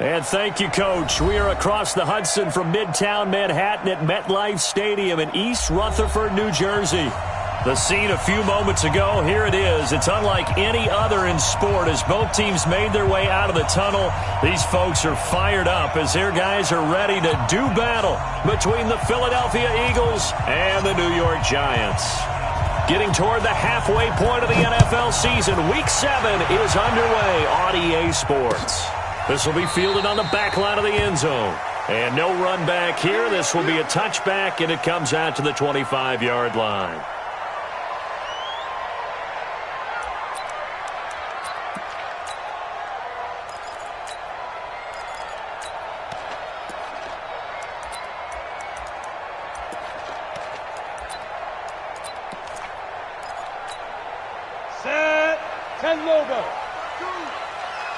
And thank you, Coach. We are across the Hudson from Midtown Manhattan at MetLife Stadium in East Rutherford, New Jersey. The scene a few moments ago, here it is. It's unlike any other in sport as both teams made their way out of the tunnel. These folks are fired up as their guys are ready to do battle between the Philadelphia Eagles and the New York Giants. Getting toward the halfway point of the NFL season, Week 7 is underway on EA Sports. This will be fielded on the back line of the end zone. And no run back here. This will be a touchback, and it comes out to the 25-yard line. Set. 10 logo.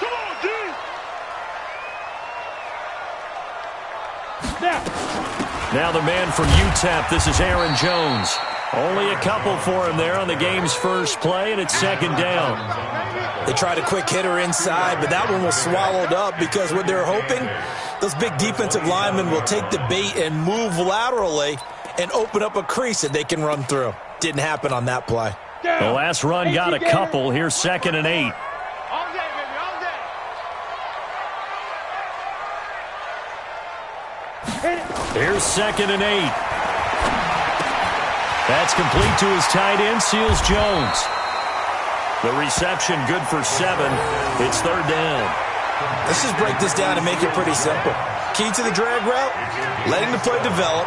Come on, D. Now the man from UTEP, this is Aaron Jones. Only a couple for him there on the game's first play, and it's second down. They tried a quick hitter inside, but that one was swallowed up because what they're hoping, those big defensive linemen will take the bait and move laterally and open up a crease that they can run through. Didn't happen on that play. The last run got a couple. Here's 2nd and 8. Here's 2nd and 8. That's complete to his tight end, Seals Jones. The reception good for 7. It's 3rd down. Let's just break this down and make it pretty simple. Key to the drag route, letting the play develop,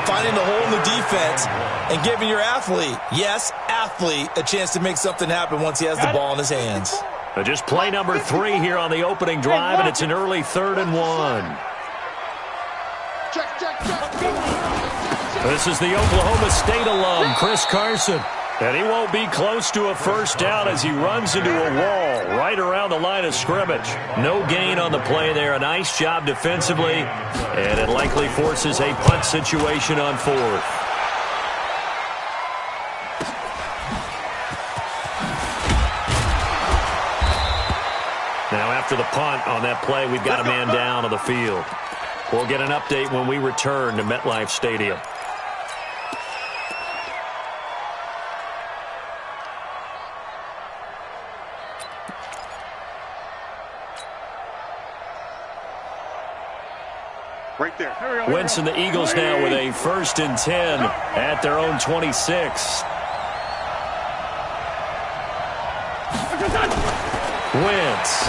finding the hole in the defense, and giving your athlete, yes, athlete, a chance to make something happen once he has the ball in his hands. Just play number 3 here on the opening drive, and it's an early 3rd and 1. This is the Oklahoma State alum, Chris Carson. And he won't be close to a first down as he runs into a wall right around the line of scrimmage. No gain on the play there. A nice job defensively. And it likely forces a punt situation on 4th. Now after the punt on that play, we've got a man down on the field. We'll get an update when we return to MetLife Stadium. Right there. Wentz and the Eagles now with a 1st and 10 at their own 26. Wentz.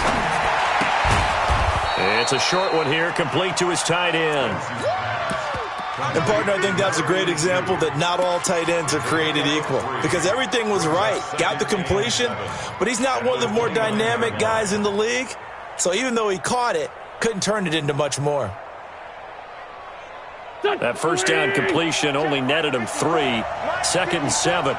It's a short one here, complete to his tight end. And, partner, I think that's a great example that not all tight ends are created equal because everything was right. Got the completion, but he's not one of the more dynamic guys in the league. So even though he caught it, couldn't turn it into much more. That first down completion only netted him 3. 2nd and 7.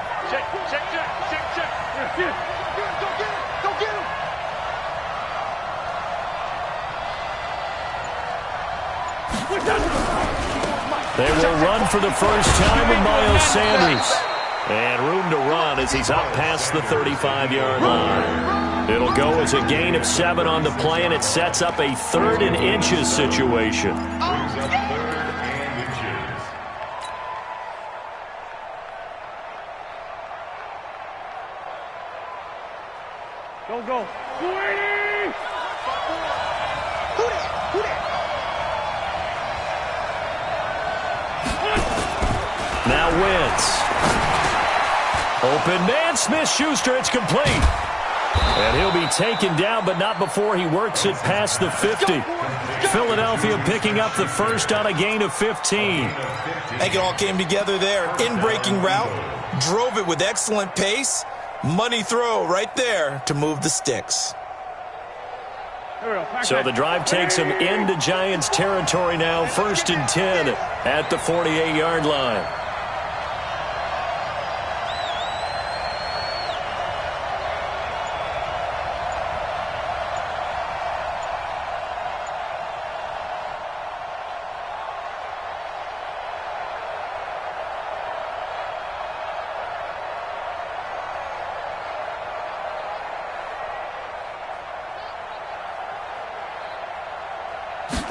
They will run for the first time with Miles Sanders. And room to run as he's up past the 35-yard line. It'll go as a gain of 7 on the play, and it sets up a 3rd and inches situation. Go. 20! Now Wentz. Open man, Smith-Schuster, it's complete. And he'll be taken down, but not before he works it past the 50. Philadelphia picking up the first on a gain of 15. I think it all came together there. In-breaking route, drove it with excellent pace. Money throw right there to move the sticks. So the drive takes him into Giants territory now. 1st and 10 at the 48-yard line.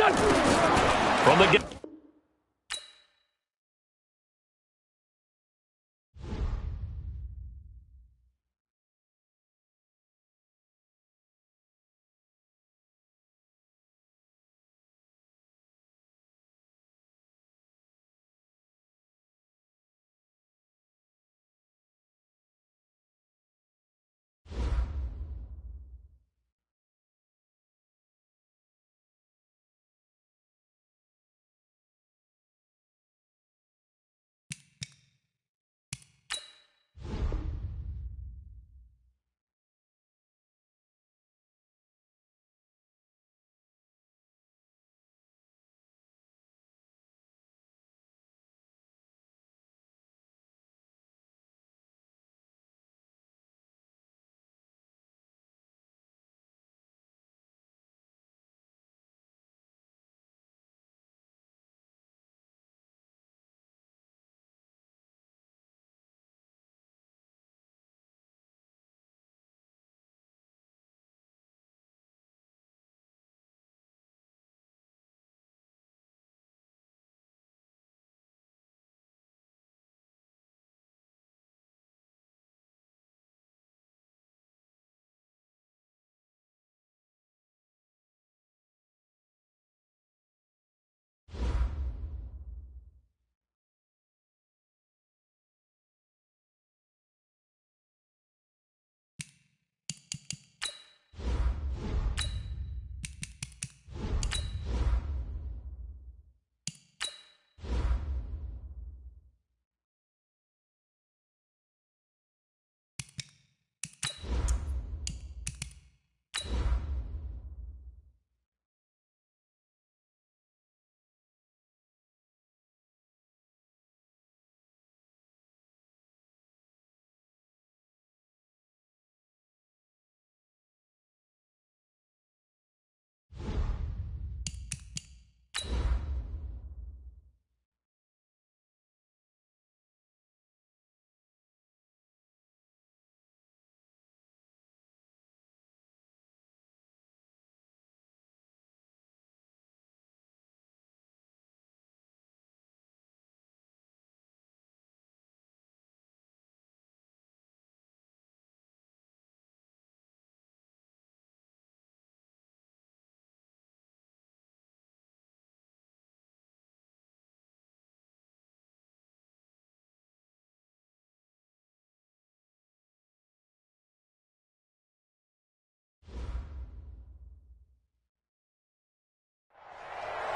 From the game.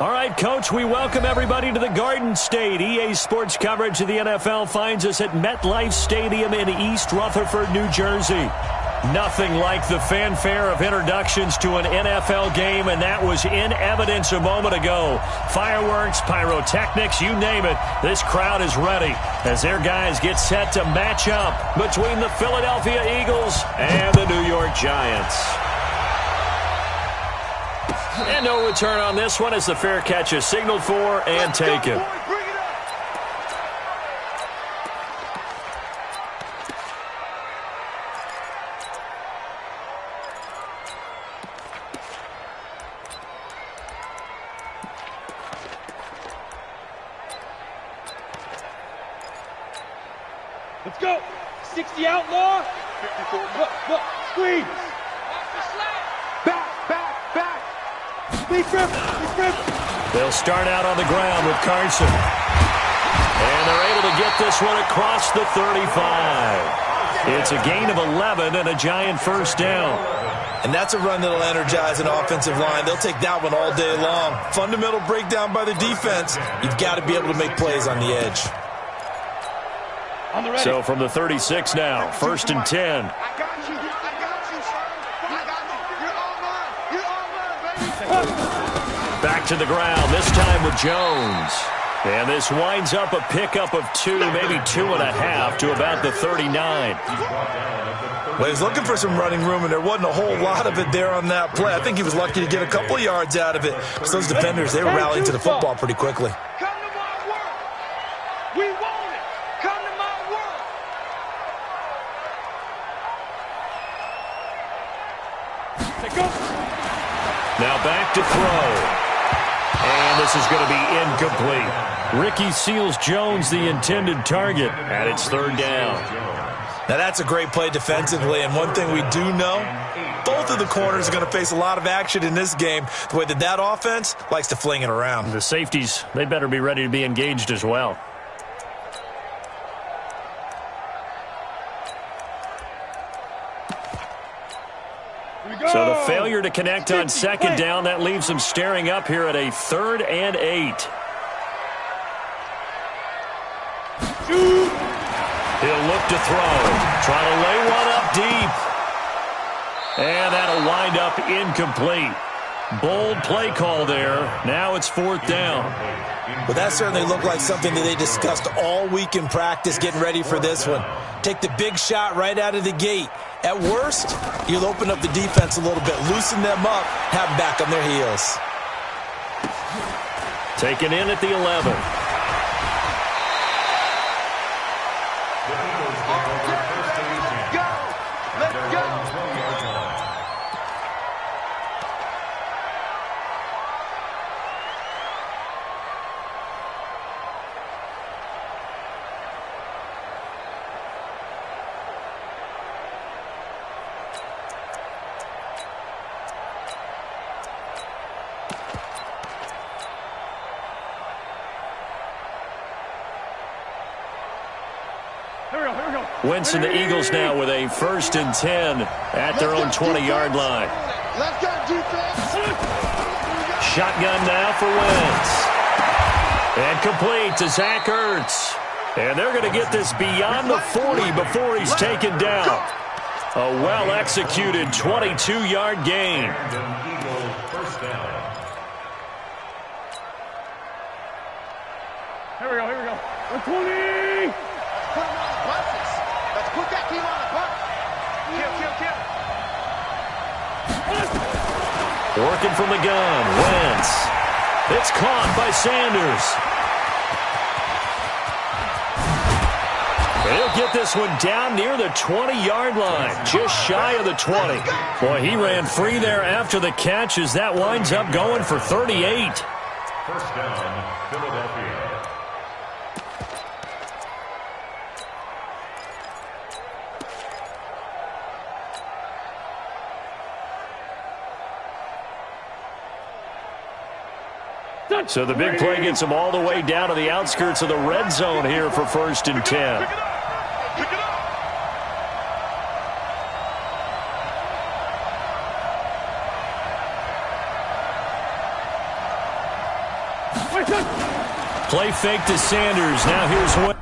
All right, Coach, we welcome everybody to the Garden State. EA Sports coverage of the NFL finds us at MetLife Stadium in East Rutherford, New Jersey. Nothing like the fanfare of introductions to an NFL game, and that was in evidence a moment ago. Fireworks, pyrotechnics, you name it. This crowd is ready as their guys get set to match up between the Philadelphia Eagles and the New York Giants. And no return on this one as the fair catch is signaled for and taken. Let's go. 60 outlaw. 54. Look, squeeze. Back. Lead grip. They'll start out on the ground with Carson. And they're able to get this one across the 35. It's a gain of 11 and a Giant first down. And that's a run that'll energize an offensive line. They'll take that one all day long. Fundamental breakdown by the defense. You've got to be able to make plays on the edge. So from the 36 now, 1st and 10. Back to the ground, this time with Jones. And this winds up a pickup of 2, maybe 2.5 to about the 39. Well, he was looking for some running room, and there wasn't a whole lot of it there on that play. I think he was lucky to get a couple yards out of it. Because those defenders, they were rallying to the football pretty quickly. Come to my world. We want it. Come to my world. Now back to throw. And this is going to be incomplete. Ricky Seals-Jones, the intended target, and it's third down. Now, that's a great play defensively, and one thing we do know, both of the corners are going to face a lot of action in this game, the way that offense likes to fling it around. The safeties, they better be ready to be engaged as well. So the failure to connect on second down, that leaves them staring up here at a 3rd and 8. He'll look to throw. Trying to lay one up deep. And that'll wind up incomplete. Bold play call there. Now it's 4th down. Well, that certainly looked like something that they discussed all week in practice getting ready for this one. Take the big shot right out of the gate. At worst, you'll open up the defense a little bit, loosen them up, have them back on their heels. Taken in at the 11. Let's go. Wentz and the Eagles now with a 1st and 10 at their own 20-yard line. Let's go, defense. Shotgun now for Wentz. And complete to Zach Ertz. And they're going to get this beyond the 40 before he's taken down. A well-executed 22-yard gain. Here we go. 20. Put him on the buses. Let's put that team on the bus. Kill. Working from the gun, Wentz. It's caught by Sanders. He'll get this one down near the 20-yard line, just shy of the 20. Boy, he ran free there after the catch as that winds up going for 38. 1st down, Philadelphia. So the big play gets them all the way down to the outskirts of the red zone here for 1st and 10. Play fake to Sanders. Now here's what.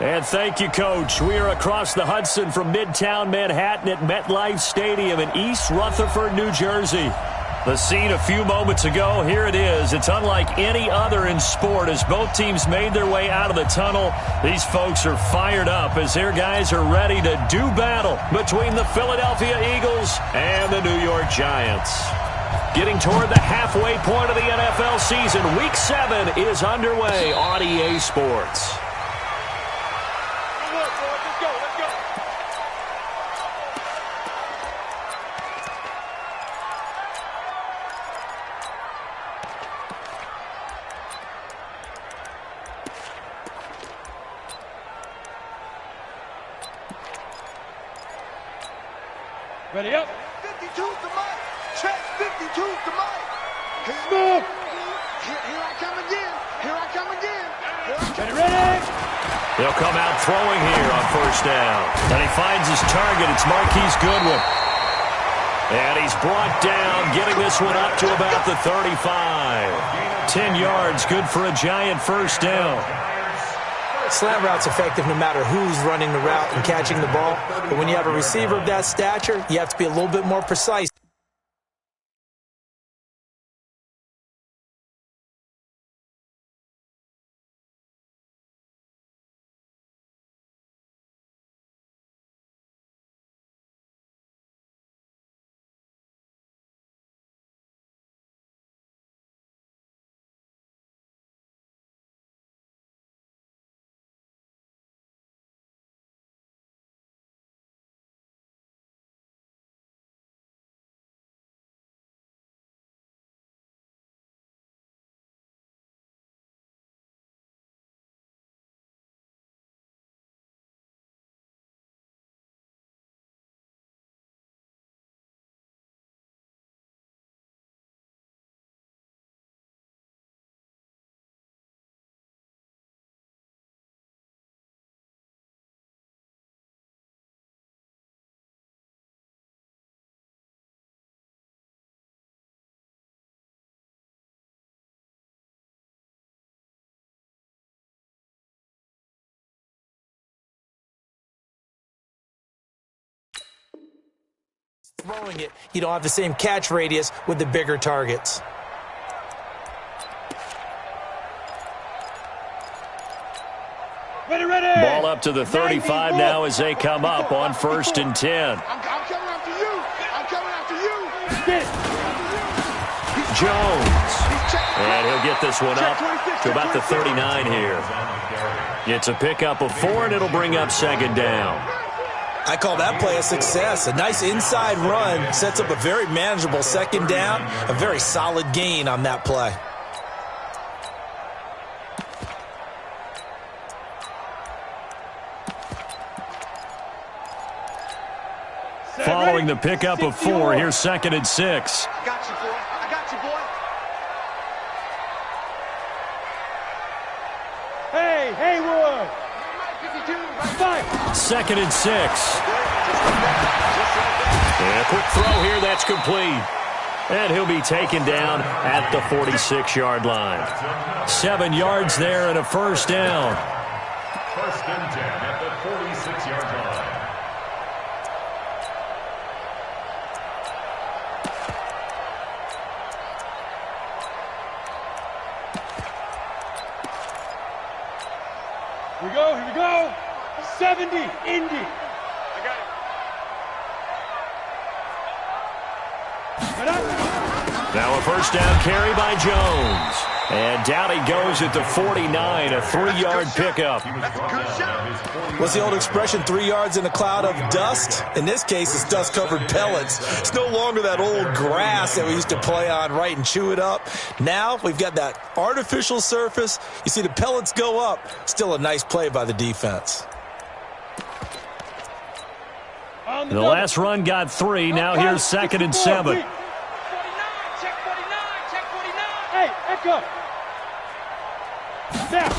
And thank you, Coach. We are across the Hudson from Midtown Manhattan at MetLife Stadium in East Rutherford, New Jersey. The scene a few moments ago, here it is. It's unlike any other in sport as both teams made their way out of the tunnel. These folks are fired up as their guys are ready to do battle between the Philadelphia Eagles and the New York Giants. Getting toward the halfway point of the NFL season, Week 7 is underway on EA Sports. Ready up. 52 to Mike. Check 52 to Mike. Move. Here I come again. Here I come again. Get it ready. He'll come out throwing here on first down. And he finds his target. It's Marquise Goodwin. And he's brought down, getting this one up to about the 35. 10 yards, good for a Giant first down. Slant route's effective no matter who's running the route and catching the ball. But when you have a receiver of that stature, you have to be a little bit more precise. Throwing it, you don't have the same catch radius with the bigger targets. Ready, ready. Ball up to the 35 now as they come up on 1st and 10. I'm coming after you. I'm coming after you. Jones. And he'll get this one up to about the 39 here. It's a pickup of 4, and it'll bring up 2nd down. I call that play a success. A nice inside run sets up a very manageable 2nd down. A very solid gain on that play. Following the pickup of 4, here's 2nd and 6. I got you, boy. I got you, boy. Hey, Haywood. 2nd and 6. And a quick throw here, that's complete. And he'll be taken down at the 46-yard line. 7 yards there and a first down. 1st and 10 at the 46-yard line. Here we go. 70, Indy. I got it. Now a first down carry by Jones. And down he goes at the 49, a 3-yard pickup. What's the old expression, 3 yards in a cloud of dust? In this case, it's dust-covered pellets. It's no longer that old grass that we used to play on, right, and chew it up. Now we've got that artificial surface. You see the pellets go up. Still a nice play by the defense. The last run got 3. Now here's 2nd and 7. 49, check 49, check 49. Hey, echo. Now.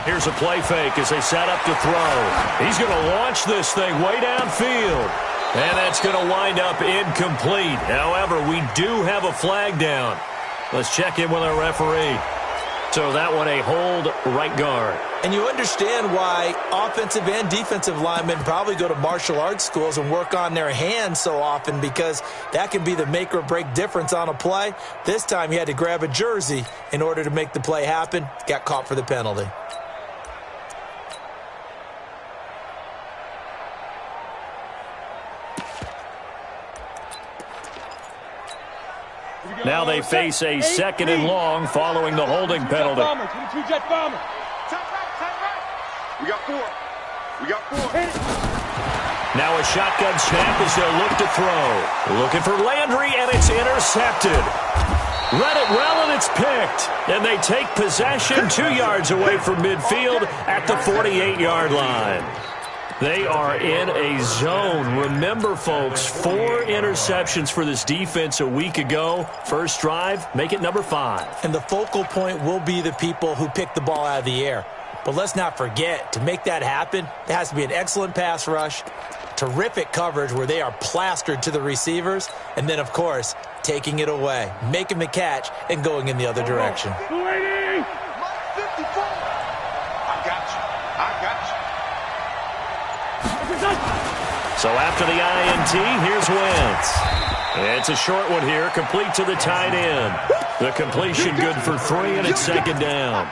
Here's a play fake as they set up to throw. He's going to launch this thing way downfield. And that's going to wind up incomplete. However, we do have a flag down. Let's check in with our referee. So that one a hold right guard. And you understand why offensive and defensive linemen probably go to martial arts schools and work on their hands so often, because that can be the make or break difference on a play. This time he had to grab a jersey in order to make the play happen. Got caught for the penalty. Now they face a second and long following the holding penalty. We got four. Now a shotgun snap as they'll look to throw. Looking for Landry, and it's intercepted. Read it well, and it's picked. And they take possession 2 yards away from midfield at the 48-yard line. They are in a zone. Remember, folks, 4 interceptions for this defense a week ago. First drive, make it number 5. And the focal point will be the people who pick the ball out of the air. But let's not forget, to make that happen, there has to be an excellent pass rush, terrific coverage where they are plastered to the receivers, and then, of course, taking it away, making the catch, and going in the other direction. I got you. So after the INT, here's Wentz. It's a short one here, complete to the tight end. The completion good for 3, and it's second down.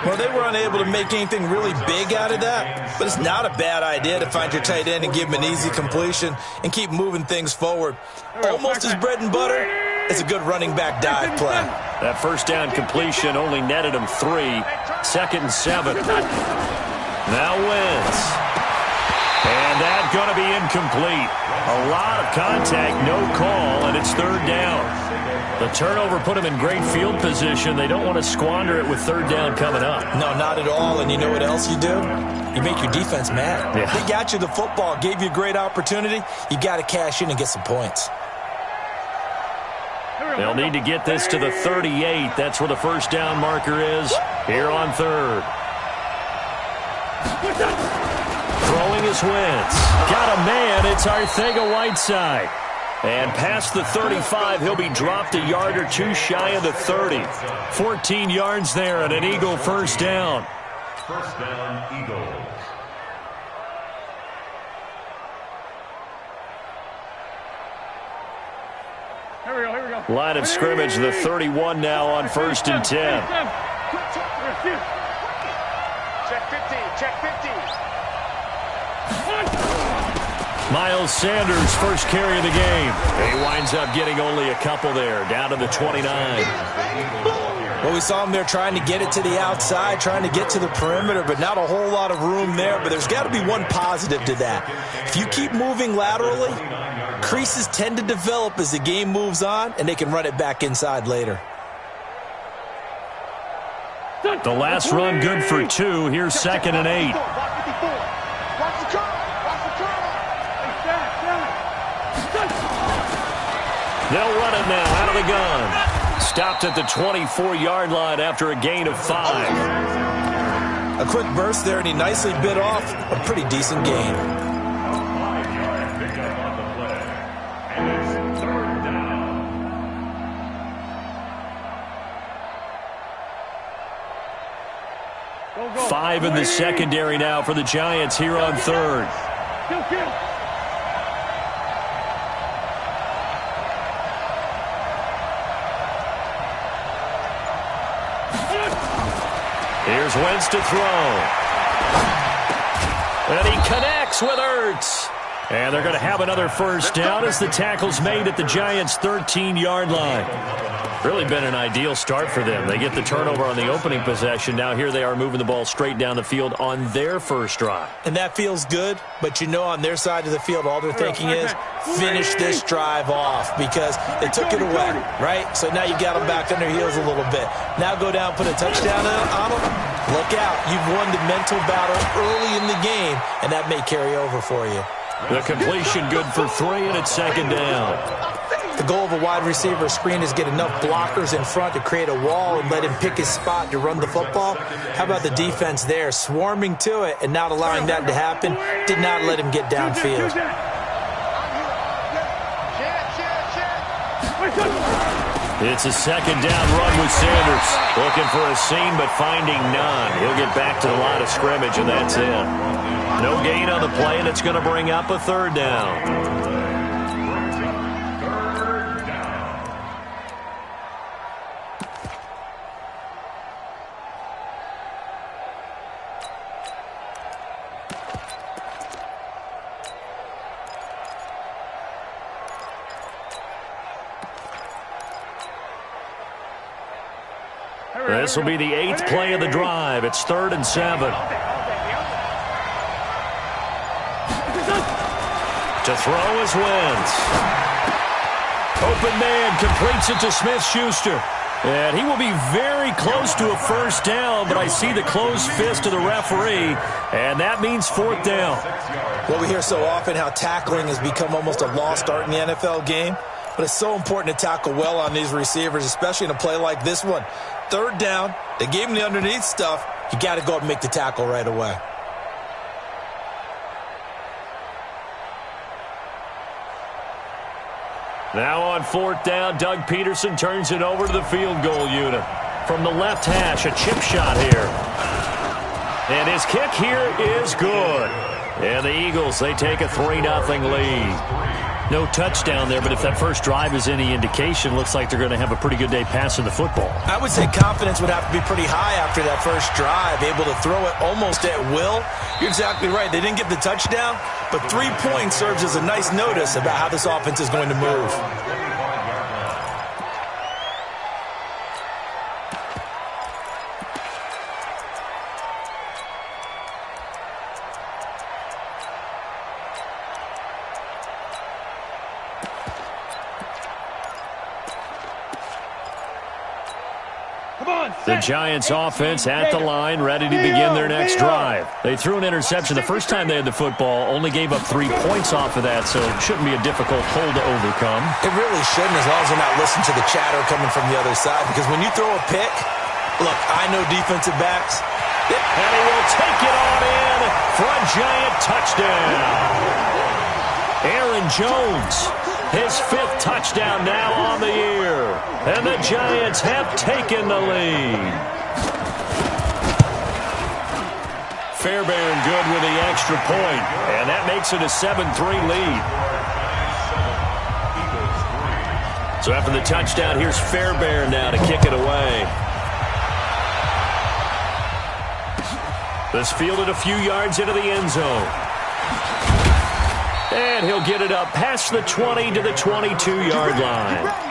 Well, they were unable to make anything really big out of that, but it's not a bad idea to find your tight end and give him an easy completion and keep moving things forward. Almost his bread and butter is a good running back dive play. That first down completion only netted him 3. Second and 7. Now Wentz. And that's going to be incomplete. A lot of contact, no call, and it's third down. The turnover put him in great field position. They don't want to squander it with third down coming up. No, not at all. And you know what else you do? You make your defense mad. Yeah. They got you the football, gave you a great opportunity. You got to cash in and get some points. They'll need to get this to the 38. That's where the first down marker is here on third. Throwing is Wentz. Got a man. It's Arcega-Whiteside. And past the 35, he'll be dropped a yard or 2 shy of the 30. 14 yards there and an Eagle first down. First down, Eagles. Here we go. Line of scrimmage, the 31 now on first and 10. Check 50. Miles Sanders, first carry of the game. He winds up getting only a couple there, down to the 29. Well, we saw him there trying to get it to the outside, trying to get to the perimeter, but not a whole lot of room there. But there's got to be one positive to that. If you keep moving laterally, creases tend to develop as the game moves on, and they can run it back inside later. The last run good for 2. Here's second and 8. They'll run it now out of the gun. Stopped at the 24-yard line after a gain of 5. A quick burst there, and he nicely bit off a pretty decent gain. 5-yard pickup on the play. And it's third down. Go. 5 in the secondary now for the Giants here on third. Kill. Here's Wentz to throw. And he connects with Ertz. And they're going to have another first down as the tackle's made at the Giants' 13-yard line. Really been an ideal start for them. They get the turnover on the opening possession. Now here they are moving the ball straight down the field on their first drive. And that feels good, but you know on their side of the field, all they're thinking is finish this drive off because they took it away, right? So now you got them back on their heels a little bit. Now go down, put a touchdown on them. Look out. You've won the mental battle early in the game, and that may carry over for you. The completion good for 3, and it's second down. The goal of a wide receiver screen is get enough blockers in front to create a wall and let him pick his spot to run the football. How about the defense there, swarming to it and not allowing that to happen? Did not let him get downfield. It's a second down run with Sanders. Looking for a seam, but finding none. He'll get back to the line of scrimmage, and that's it. No gain on the play, and it's going to bring up a third down. This will be the 8th play of the drive. It's 3rd and 7. To throw is Wentz. Open man completes it to Smith-Schuster. And he will be very close to a first down, but I see the closed fist of the referee, and that means 4th down. Well, we hear so often how tackling has become almost a lost art in the NFL game, but it's so important to tackle well on these receivers, especially in a play like this one. 3rd down, they gave him the underneath stuff. You got to go up and make the tackle right away. Now on 4th down, Doug Peterson turns it over to the field goal unit. From the left hash, a chip shot here. And his kick here is good. And the Eagles, they take a 3-0 lead. No touchdown there, but if that first drive is any indication, looks like they're going to have a pretty good day passing the football. I would say confidence would have to be pretty high after that first drive, able to throw it almost at will. You're exactly right. They didn't get the touchdown, but 3 points serves as a nice notice about how this offense is going to move. The Giants offense at the line, ready to begin their next drive. They threw an interception the first time they had the football, only gave up 3 points off of that, so it shouldn't be a difficult hole to overcome. It really shouldn't, as long as they're not listening to the chatter coming from the other side, because when you throw a pick, look, I know defensive backs. And he will take it on in for a Giant touchdown. Aaron Jones, his 5th touchdown now on the year. And the Giants have taken the lead. Fairbairn good with the extra point, and that makes it a 7-3 lead. So after the touchdown, here's Fairbairn now to kick it away. This fielded a few yards into the end zone. And he'll get it up past the 20 to the 22-yard line.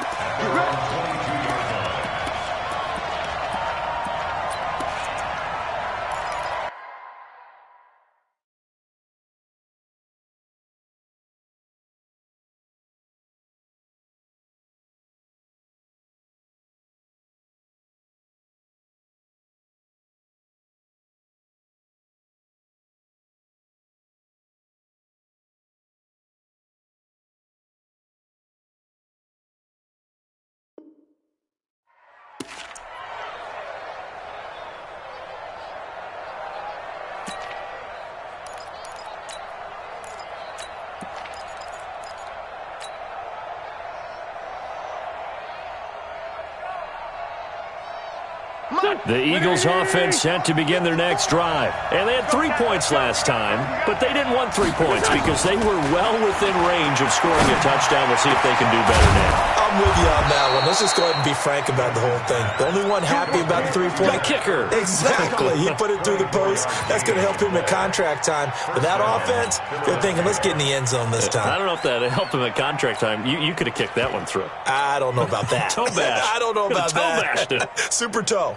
The Eagles offense set to begin their next drive. And they had 3 points last time, but they didn't want 3 points because they were well within range of scoring a touchdown. We'll see if they can do better now. I'm with you on that one. Let's just go ahead and be frank about the whole thing. The only one happy about the 3-point kicker. Exactly. He put it through the post. That's going to help him at contract time. But that offense, they're thinking, let's get in the end zone this time. I don't know if that helped him at contract time. You could have kicked that one through. I don't know about that. Toe bash. I don't know about toe that. Bashed it. Super toe.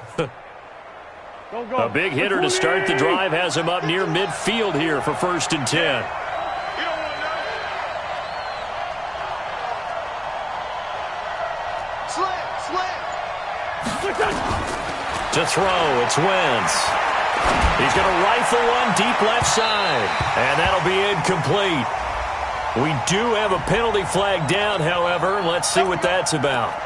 A big hitter to start the drive has him up near midfield here for 1st and 10. To throw, it's Wentz. He's going to rifle one deep left side, and that'll be incomplete. We do have a penalty flag down, however. Let's see what that's about.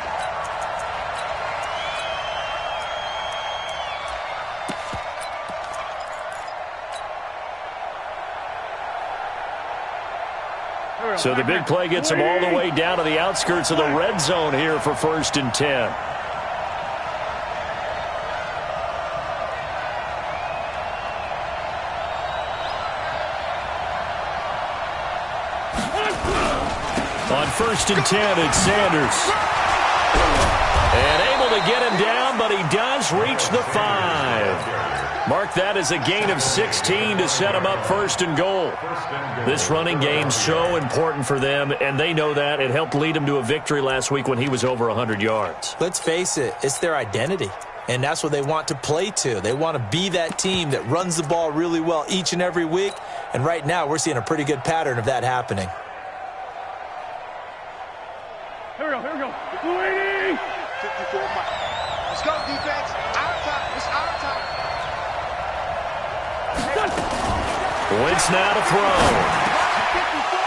So the big play gets them all the way down to the outskirts of the red zone here for 1st and 10. On 1st and 10, it's Sanders. And able to get him down, but he does reach the 5. Mark that as a gain of 16 to set him up 1st and goal. This running game's so important for them, and they know that. It helped lead him to a victory last week when he was over 100 yards. Let's face it, it's their identity, and that's what they want to play to. They want to be that team that runs the ball really well each and every week, and right now we're seeing a pretty good pattern of that happening. Here we go. 54 miles. Let's go, defense. Our time. It's our time. Wentz now to throw.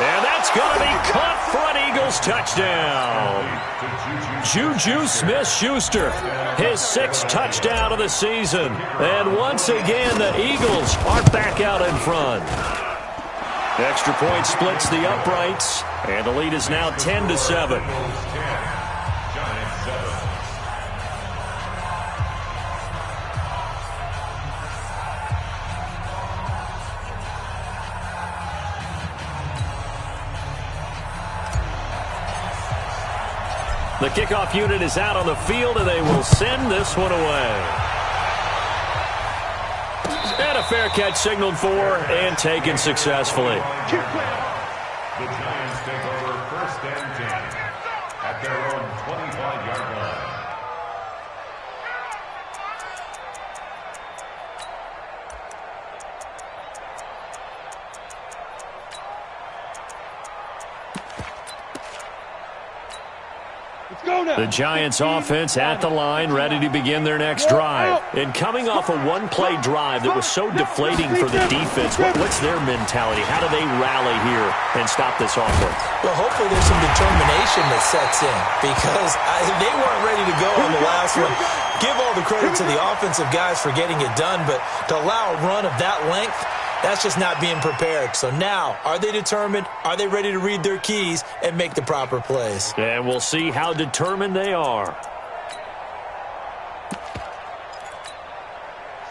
And that's going to be caught for an Eagles touchdown. Juju Smith-Schuster, his 6th touchdown of the season. And once again, the Eagles are back out in front. Extra point splits the uprights, and the lead is now 10-7. The kickoff unit is out on the field, and they will send this one away. And a fair catch signaled for and taken successfully. The Giants take over 1st and 10 at their own 25-yard line. The Giants offense at the line, ready to begin their next drive. And coming off a one-play drive that was so deflating for the defense, what's their mentality? How do they rally here and stop this offense? Well, hopefully there's some determination that sets in, because they weren't ready to go on the last one. Give all the credit to the offensive guys for getting it done, but to allow a run of that length, that's just not being prepared. So now, are they determined? Are they ready to read their keys and make the proper plays? And we'll see how determined they are.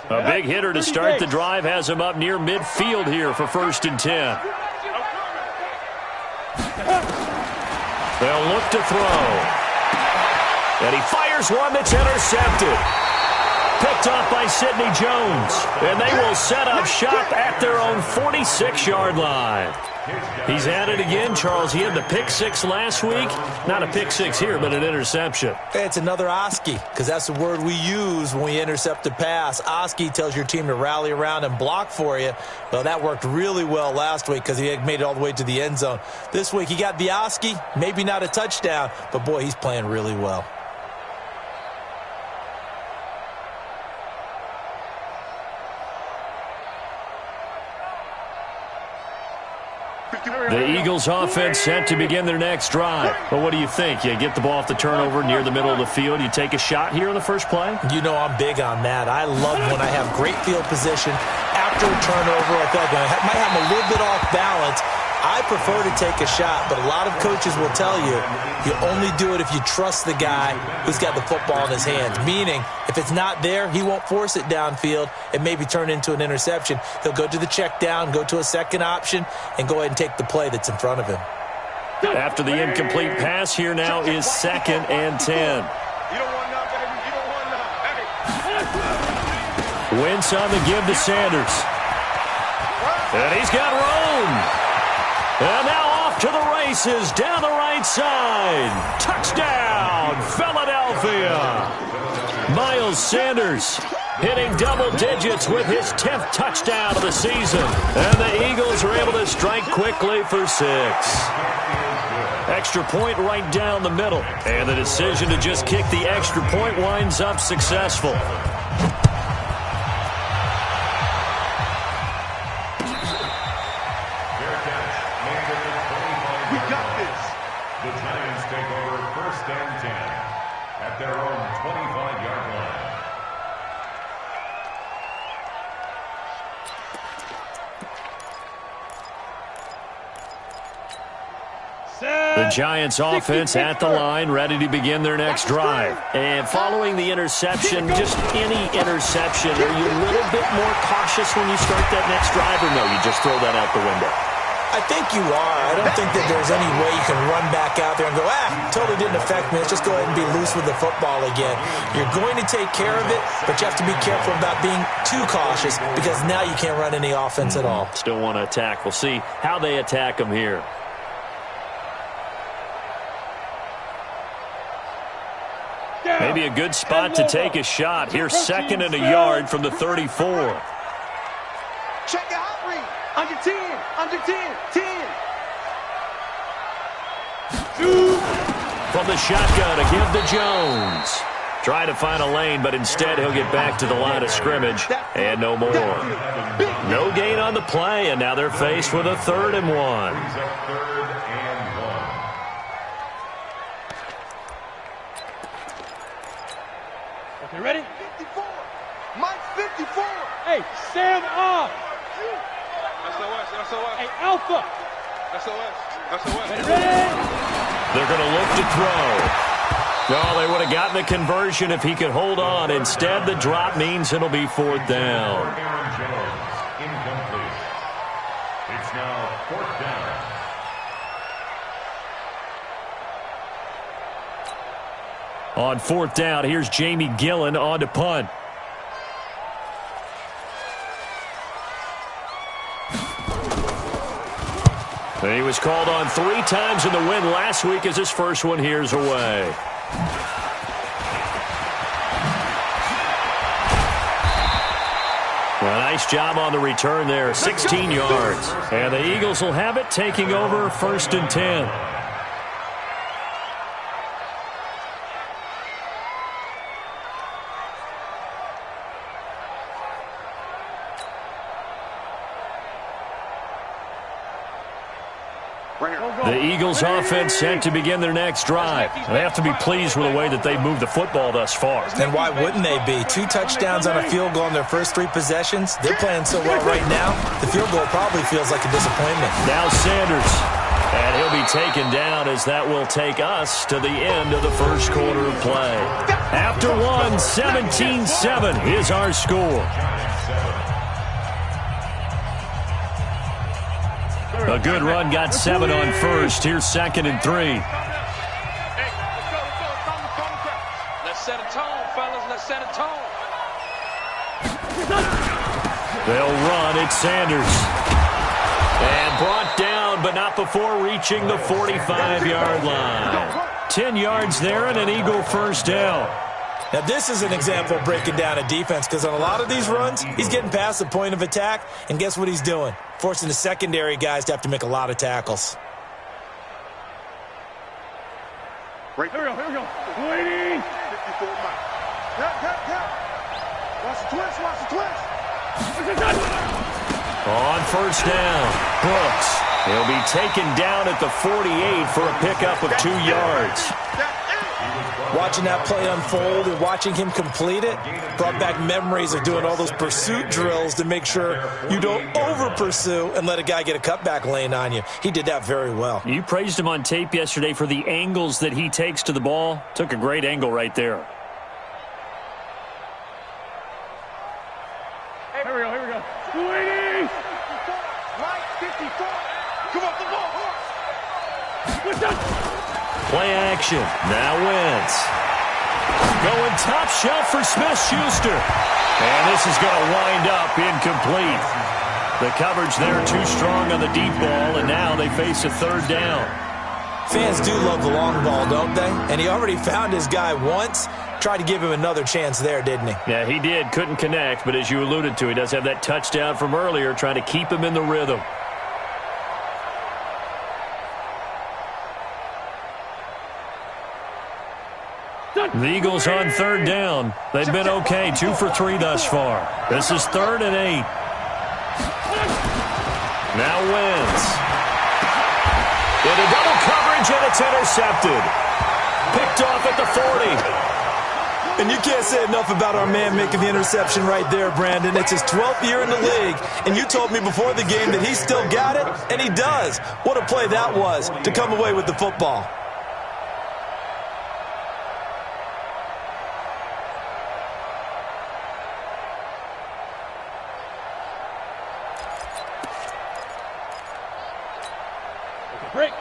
A big hitter to start the drive has him up near midfield here for 1st and 10. They'll look to throw. And he fires one that's intercepted. Picked off by Sidney Jones. And they will set up shop at their own 46-yard line. He's at it again, Charles. He had the pick 6 last week. Not a pick 6 here, but an interception. It's another Oski, because that's the word we use when we intercept a pass. Oski tells your team to rally around and block for you. Well, that worked really well last week because he had made it all the way to the end zone. This week he got the Oski, maybe not a touchdown, but boy, he's playing really well. The Eagles offense set to begin their next drive. But what do you think? You get the ball off the turnover near the middle of the field. You take a shot here in the first play? You know I'm big on that. I love when I have great field position after a turnover. I feel like I might have a little bit off balance. I prefer to take a shot, but a lot of coaches will tell you, you only do it if you trust the guy who's got the football in his hands. Meaning, if it's not there, he won't force it downfield and maybe turn into an interception. He'll go to the check down, go to a second option, and go ahead and take the play that's in front of him. After the incomplete pass, here now is 2nd and 10. You don't want none, baby. You don't want none. Hey. Wentz on the give to Sanders. And he's got room. And now off to the races down the right side. Touchdown, Philadelphia. Miles Sanders hitting double digits with his 10th touchdown of the season. And the Eagles are able to strike quickly for 6. Extra point right down the middle. And the decision to just kick the extra point winds up successful. The Giants take over 1st and 10 at their own 25-yard line. The Giants offense at the line, ready to begin their next drive. And following the interception, just any interception, are you a little bit more cautious when you start that next drive, or no, you just throw that out the window? I think you are. I don't think that there's any way you can run back out there and go, totally didn't affect me. Let's just go ahead and be loose with the football again. You're going to take care of it, but you have to be careful about being too cautious because now you can't run any offense at all. Still want to attack. We'll see how they attack them here. Maybe a good spot to take a shot. Here's 2nd and a yard from the 34. Check the hot read. Under 10. Under 10. 10. From the shotgun to give to Jones. Try to find a lane, but instead he'll get back to the line of scrimmage. And no more. No gain on the play, and now they're faced with a 3rd and 1. You ready? 54. Mike's 54. Hey, Sam off. SOS. Hey, Alpha. SOS. Ready? They're going to look to throw. No, they would have gotten the conversion if he could hold on. Instead, the drop means it'll be 4th down. Incomplete. It's now 4th down. On 4th down, here's Jamie Gillen on to punt. He was called on 3 times in the win last week as his first one here's away. Well, nice job on the return there, 16 yards. And the Eagles will have it, taking over 1st and 10. The Eagles offense set to begin their next drive. They have to be pleased with the way that they've moved the football thus far. And why wouldn't they be? 2 touchdowns on a field goal in their first 3 possessions. They're playing so well right now, the field goal probably feels like a disappointment. Now Sanders. And he'll be taken down as that will take us to the end of the first quarter of play. After 1, 17-7 is our score. A good run got 7 on first. Here's 2nd and 3. Let's set a tone, fellas. Let's set a tone. They'll run. It's Sanders. And brought down, but not before reaching the 45-yard line. 10 yards there and an Eagle first down. Now, this is an example of breaking down a defense because on a lot of these runs, he's getting past the point of attack, and guess what he's doing? Forcing the secondary guys to have to make a lot of tackles. Right. Here we go. Waiting. 54 Mike. Watch the twist. On first down, Brooks. He'll be taken down at the 48 for a pickup of 2 yards. Watching that play unfold and watching him complete it brought back memories of doing all those pursuit drills to make sure you don't over-pursue and let a guy get a cutback lane on you. He did that very well. You praised him on tape yesterday for the angles that he takes to the ball. Took a great angle right there. Hey, here we go. Waiting. Right, 54. Come on, the ball. What's up? Play action. Now Wentz. Going top shelf for Smith-Schuster. And this is going to wind up incomplete. The coverage there too strong on the deep ball, and now they face a 3rd down. Fans do love the long ball, don't they? And he already found his guy once. Tried to give him another chance there, didn't he? Yeah, he did. Couldn't connect, but as you alluded to, he does have that touchdown from earlier, trying to keep him in the rhythm. The Eagles on 3rd down. They've been okay, 2 for 3 thus far. This is 3rd and 8. Now Wentz. Into double coverage, and it's intercepted. Picked off at the 40. And you can't say enough about our man making the interception right there, Brandon. It's his 12th year in the league, and you told me before the game that he still got it, and he does. What a play that was to come away with the football.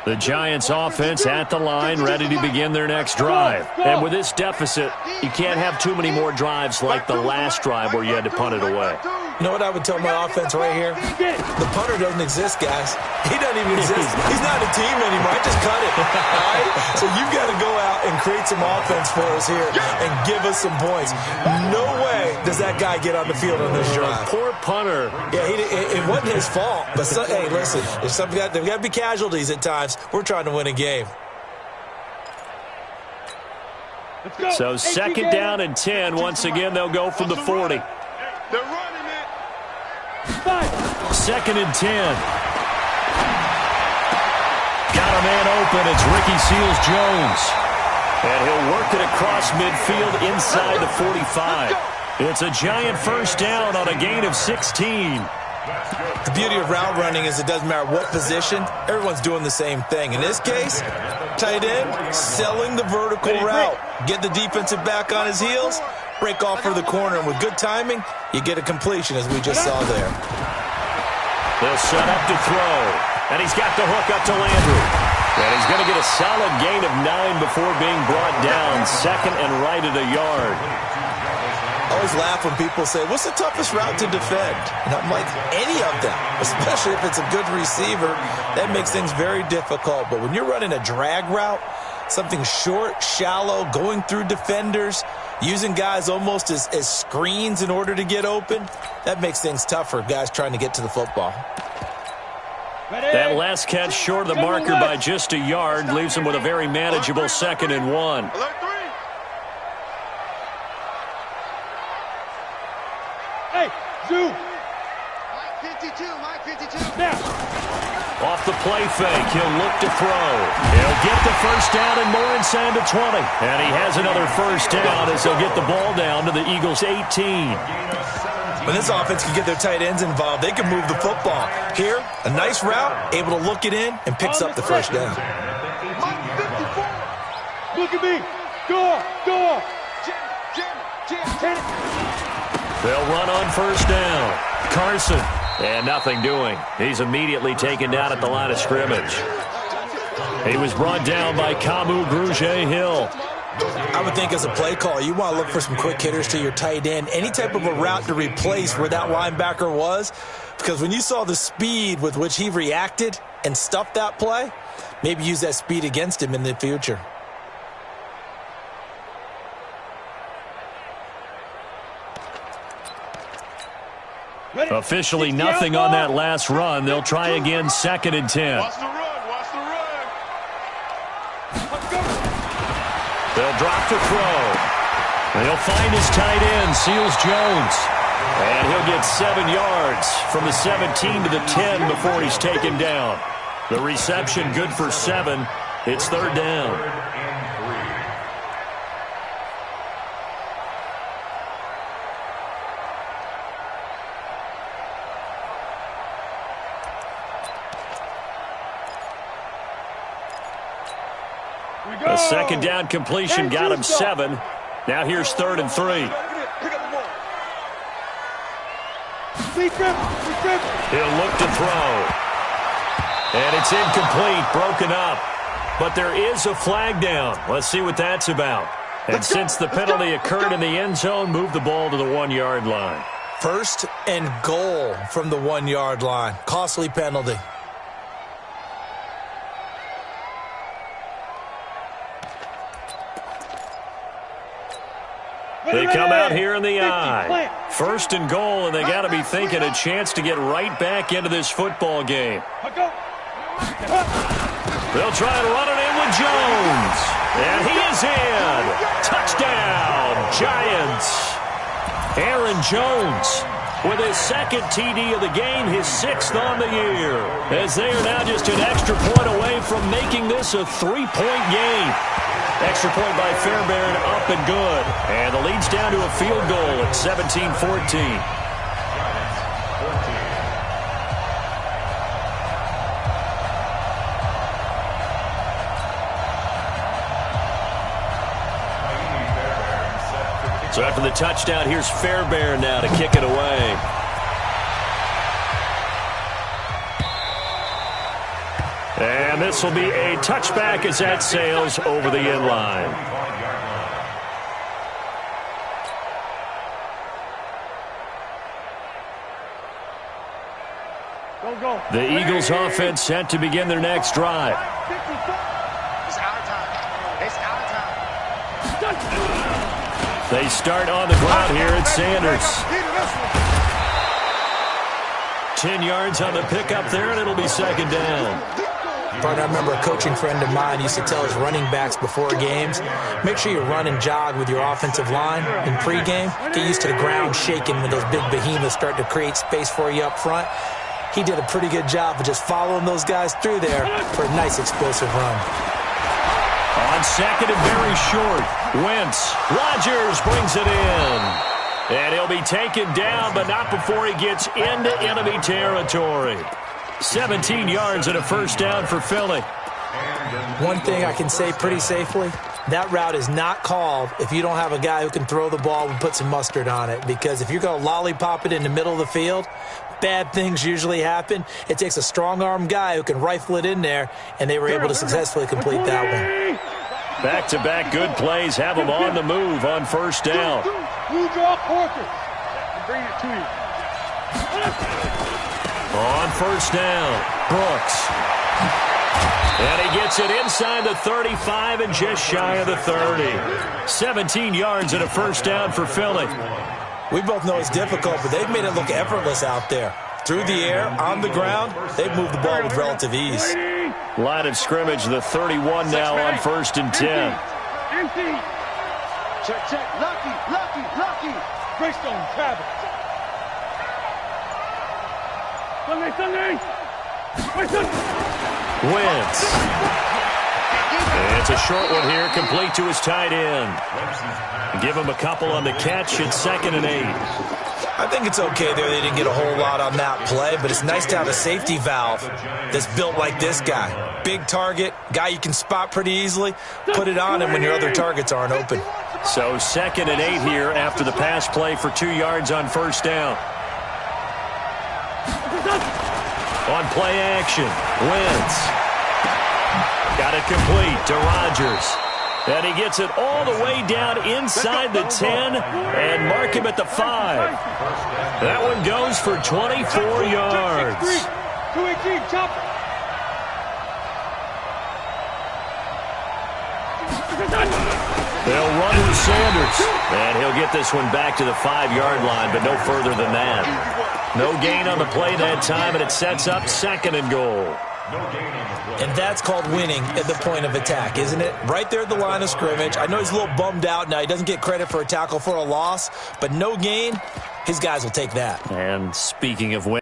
The Giants offense at the line, ready to begin their next drive. And with this deficit, you can't have too many more drives like the last drive where you had to punt it away. You know what I would tell my offense right here? The punter doesn't exist, guys. He doesn't even exist. He's not a team anymore. I just cut it. All right? So you've got to go out and create some offense for us here and give us some points. No way does that guy get on the field on this drive. Poor punter. Yeah, it wasn't his fault. But, hey, listen, there's got to be casualties at times. We're trying to win a game. So second down and 10. Once again, they'll go from the 40. They're running it. Second and 10. Got a man open. It's Ricky Seals-Jones. And he'll work it across midfield inside the 45. It's a giant first down on a gain of 16. The beauty of route running is it doesn't matter what position, everyone's doing the same thing. In this case, tight end, selling the vertical route. Get the defensive back on his heels, break off for the corner, and with good timing, you get a completion as we just saw there. They'll set up to throw, and he's got the hook up to Landry. And he's going to get a solid gain of 9 before being brought down, second and right at a yard. I always laugh when people say, what's the toughest route to defend? And I'm like, any of them, especially if it's a good receiver. That makes things very difficult. But when you're running a drag route, something short, shallow, going through defenders, using guys almost as screens in order to get open, that makes things tougher, guys trying to get to the football. That last catch short of the marker by just a yard leaves him with a very manageable second and 1. Hey, Zoo. Mike 52, Mike 52. Now. Off the play fake, he'll look to throw. He'll get the first down and more inside the 20. And he has another first down as he'll get the ball down to the Eagles' 18. When this offense can get their tight ends involved, they can move the football. Here, a nice route, able to look it in, and picks up the first down. Look at me. Go. They'll run on first down. Carson. And nothing doing. He's immediately taken down at the line of scrimmage. He was brought down by Kamu Grugier-Hill. I would think as a play call, you want to look for some quick hitters to your tight end. Any type of a route to replace where that linebacker was. Because when you saw the speed with which he reacted and stuffed that play, maybe use that speed against him in the future. Officially nothing on that last run. They'll try again second and 10. Watch the run. They'll drop to throw. They'll find his tight end, Seals-Jones. And he'll get 7 yards from the 17 to the 10 before he's taken down. The reception good for 7. It's third down. A second down completion got him 7. Now here's third and 3. He'll look to throw. And it's incomplete, broken up. But there is a flag down. Let's see what that's about. And since the penalty occurred in the end zone, move the ball to the 1-yard line. First and goal from the 1-yard line. Costly penalty. They come out here in the eye. First and goal, and they got to be thinking a chance to get right back into this football game. They'll try and run it in with Jones. And he is in. Touchdown, Giants. Aaron Jones with his second TD of the game, his 6th on the year. As they are now just an extra point away from making this a 3-point game. Extra point by Fairbairn, up and good. And the lead's down to a field goal at 17-14. So after the touchdown, here's Fairbairn now to kick it away. And this will be a touchback as that sails over the end line. The Eagles offense set to begin their next drive. It's our time. It's our time. They start on the ground here at Sanders. 10 yards on the pickup there, and it'll be second down. Partner, I remember a coaching friend of mine used to tell his running backs before games, make sure you run and jog with your offensive line in pregame. Get used to the ground shaking when those big behemoths start to create space for you up front. He did a pretty good job of just following those guys through there for a nice explosive run. On second and very short, Wentz. Rodgers brings it in. And he'll be taken down, but not before he gets into enemy territory. 17 yards and a first down for Philly. One thing I can say pretty safely, that route is not called if you don't have a guy who can throw the ball and put some mustard on it. Because if you're going to lollipop it in the middle of the field, bad things usually happen. It takes a strong-arm guy who can rifle it in there, and they were able to successfully complete that one. Back-to-back good plays have them on the move on first down. You draw quarters. Bring it to you. On first down, Brooks. And he gets it inside the 35 and just shy of the 30. 17 yards and a first down for Philly. We both know it's difficult, but they've made it look effortless out there. Through the air, on the ground, they've moved the ball with relative ease. Line of scrimmage, the 31 now on first and 10. Empty. Check. Lucky. Greystone, Travis. Sunday. Wentz. It's a short one here, complete to his tight end. Give him a couple on the catch. It's 2nd and 8. I think it's okay there. They didn't get a whole lot on that play, but it's nice to have a safety valve that's built like this guy. Big target, guy you can spot pretty easily. Put it on him when your other targets aren't open. So 2nd and 8 here after the pass play for 2 yards on first down. On play action, Wentz. Got it complete to Rodgers. And he gets it all the way down inside the 10 and mark him at the 5. That one goes for 24 yards. 2-18, chop. They'll run with Sanders. And he'll get this one back to the 5-yard line, but no further than that. No gain on the play that time, and it sets up 2nd and goal. And that's called winning at the point of attack, isn't it? Right there at the line of scrimmage. I know he's a little bummed out now. He doesn't get credit for a tackle for a loss, but no gain, his guys will take that. And speaking of win.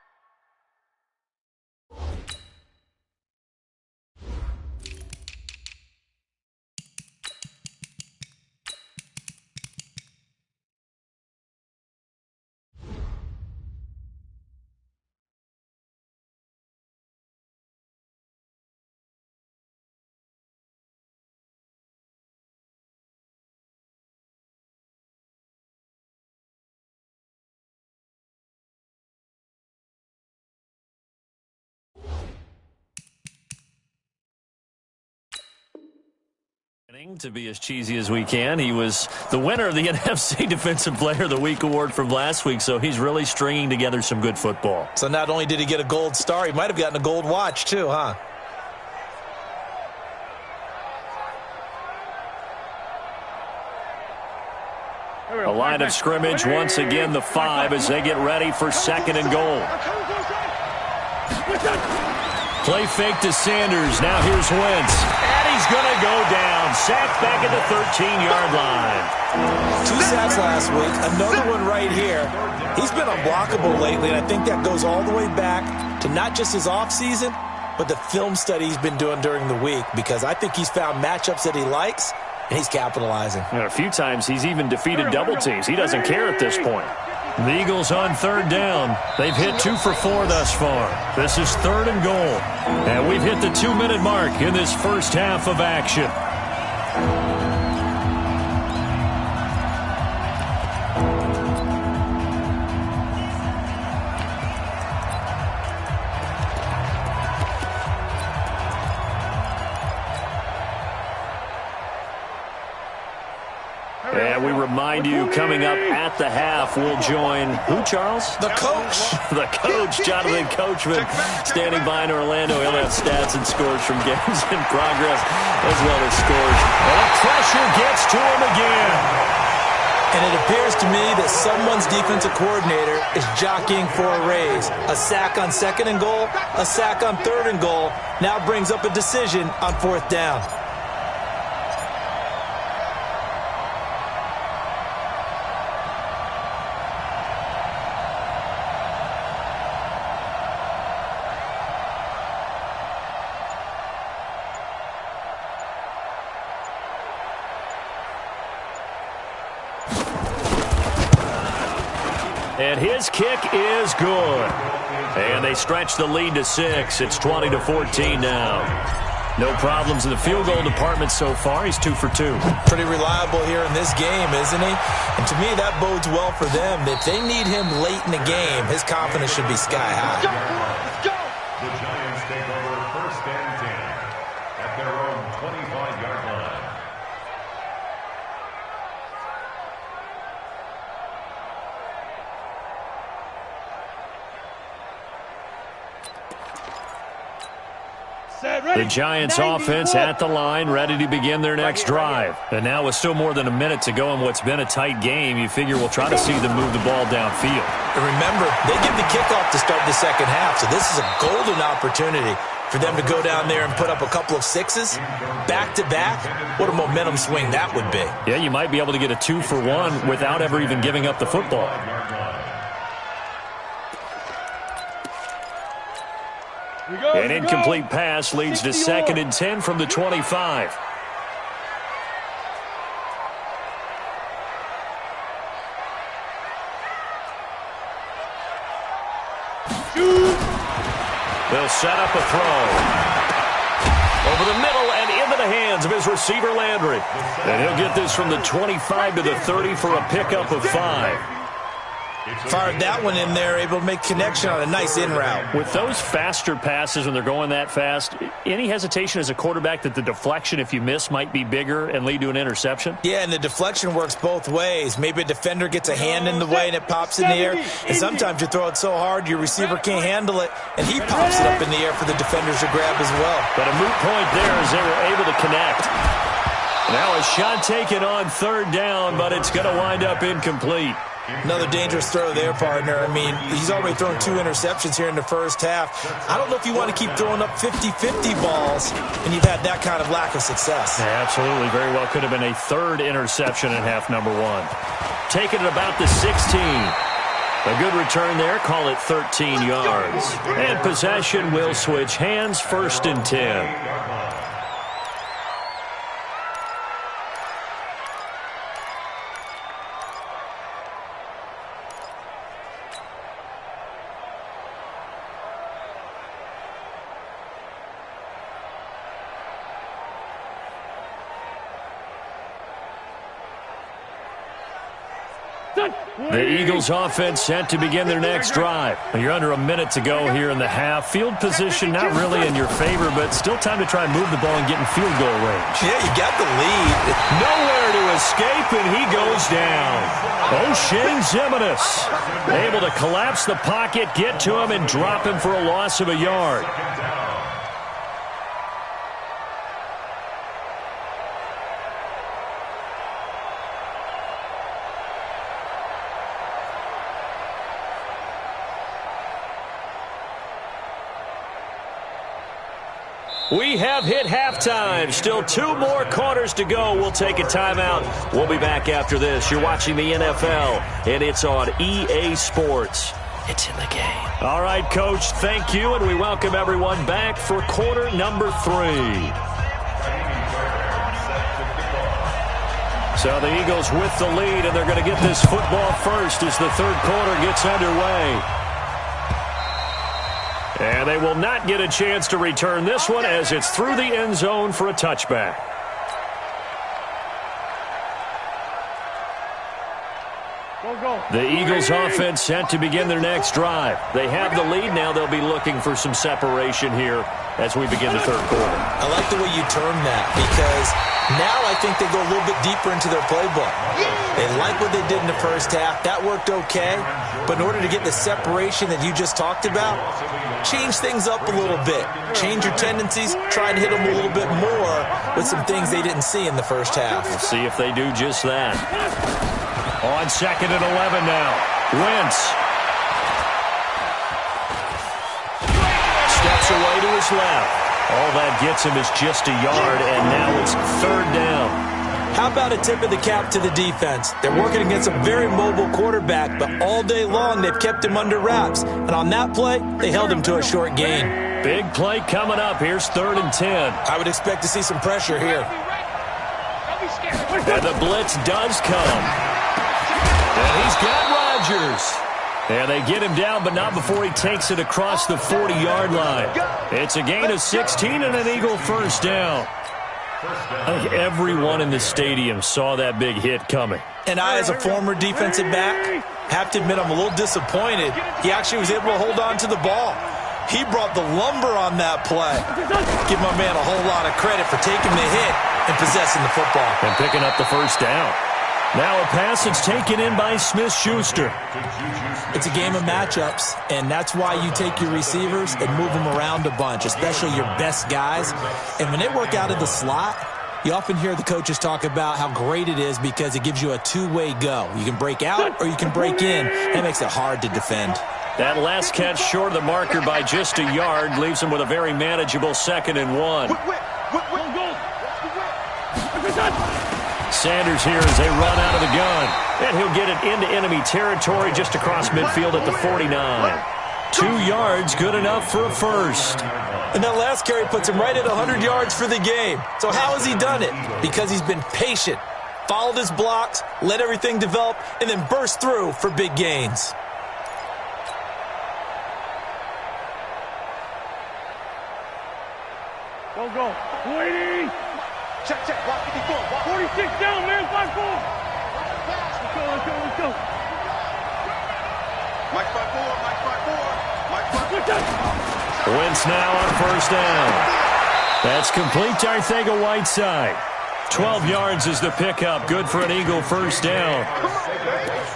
To be as cheesy as we can, he was the winner of the NFC Defensive Player of the Week award from last week, so he's really stringing together some good football. So not only did he get a gold star, he might have gotten a gold watch too, huh? A line of scrimmage once again, the 5 as they get ready for 2nd and goal. Play fake to Sanders. Now here's Wentz. And he's going to go down. Sacked back at the 13-yard line. 2 sacks last week. Another one right here. He's been unblockable lately, and I think that goes all the way back to not just his offseason, but the film study he's been doing during the week, because I think he's found matchups that he likes, and he's capitalizing. And a few times he's even defeated double teams. He doesn't care at this point. The Eagles on third down. They've hit 2 for 4 thus far. This is 3rd and goal. And we've hit the 2-minute mark in this first half of action. And we remind you, coming up at the half, we'll join who, Charles? The coach. The coach, Jonathan Coachman, standing by in Orlando. He'll have stats and scores from games in progress, as well as scores. And the pressure gets to him again. And it appears to me that someone's defensive coordinator is jockeying for a raise. A sack on 2nd and goal, a sack on 3rd and goal, now brings up a decision on 4th down. And his kick is good. And they stretch the lead to 6. It's 20-14 now. No problems in the field goal department so far. He's 2 for 2. Pretty reliable here in this game, isn't he? And to me, that bodes well for them. If they need him late in the game, his confidence should be sky high. Let's go. The Giants take over 1st and 10 at their own 25-yard line. The Giants offense at the line, ready to begin their next drive. And now with still more than a minute to go in what's been a tight game, you figure we'll try to see them move the ball downfield. And remember, they give the kickoff to start the second half, so this is a golden opportunity for them to go down there and put up a couple of 6s back-to-back. What a momentum swing that would be. Yeah, you might be able to get a 2 for 1 without ever even giving up the football. An incomplete pass leads to 2nd and 10 from the 25. They'll set up a throw. Over the middle and into the hands of his receiver, Landry. And he'll get this from the 25 to the 30 for a pickup of 5. Fired that one in there, able to make connection on a nice in route. With those faster passes when they're going that fast, any hesitation as a quarterback that the deflection, if you miss, might be bigger and lead to an interception? Yeah, and the deflection works both ways. Maybe a defender gets a hand in the way and it pops in the air. And sometimes you throw it so hard your receiver can't handle it, and he pops it up in the air for the defenders to grab as well. But a moot point there as they were able to connect. Now a shot taken on 3rd down, but it's going to wind up incomplete. Another dangerous throw there, partner. I mean, he's already thrown 2 interceptions here in the first half. I don't know if you want to keep throwing up 50-50 balls, and you've had that kind of lack of success. Yeah, absolutely. Very well could have been a 3rd interception in half number 1. Taken at about the 16. A good return there. Call it 13 yards. And possession will switch hands. 1st and 10. The Eagles offense set to begin their next drive. You're under a minute to go here in the half. Field position not really in your favor, but still time to try and move the ball and get in field goal range. Yeah, you got the lead. Nowhere to escape, and he goes down. O'Shane Ziminis able to collapse the pocket, get to him, and drop him for a loss of a yard. We have hit halftime. Still 2 more quarters to go. We'll take a timeout. We'll be back after this. You're watching the NFL, and it's on EA Sports. It's in the game. All right, Coach, thank you, and we welcome everyone back for quarter number 3. So the Eagles with the lead, and they're going to get this football first as the third quarter gets underway. And they will not get a chance to return this one as it's through the end zone for a touchback. The Eagles offense set to begin their next drive. They have the lead now. They'll be looking for some separation here as we begin the third quarter. I like the way you term that because now I think they go a little bit deeper into their playbook. They like what they did in the first half. That worked okay. But in order to get the separation that you just talked about, change things up a little bit. Change your tendencies. Try and hit them a little bit more with some things they didn't see in the first half. We'll see if they do just that. On 2nd and 11 now. Wentz. Steps away to his left. All that gets him is just a yard, and now it's 3rd down. How about a tip of the cap to the defense? They're working against a very mobile quarterback, but all day long they've kept him under wraps. And on that play, they held him to a short gain. Big play coming up. Here's 3rd and 10. I would expect to see some pressure here. And the blitz does come. And he's got Rodgers. And they get him down, but not before he takes it across the 40-yard line. It's a gain of 16 and an Eagle first down. I think everyone in the stadium saw that big hit coming. And I, as a former defensive back, have to admit I'm a little disappointed. He actually was able to hold on to the ball. He brought the lumber on that play. Give my man a whole lot of credit for taking the hit and possessing the football. And picking up the first down. Now a pass that's taken in by Smith-Schuster. It's a game of matchups, and that's why you take your receivers and move them around a bunch, especially your best guys. And when they work out of the slot, you often hear the coaches talk about how great it is because it gives you a two-way go. You can break out or you can break in, and it makes it hard to defend. That last catch short of the marker by just a yard leaves him with a very manageable 2nd and 1. Sanders here as they run out of the gun. And he'll get it into enemy territory just across midfield at the 49. 2 yards, good enough for a first. And that last carry puts him right at 100 yards for the game. So how has he done it? Because he's been patient, followed his blocks, let everything develop, and then burst through for big gains. Go. 280. Check. Block 54. 46 down, man. 5-4. Let's go. Mike 5-4. Wentz now on first down. That's complete to Rwtaka18's. 12 yards is the pickup. Good for an Eagle first down.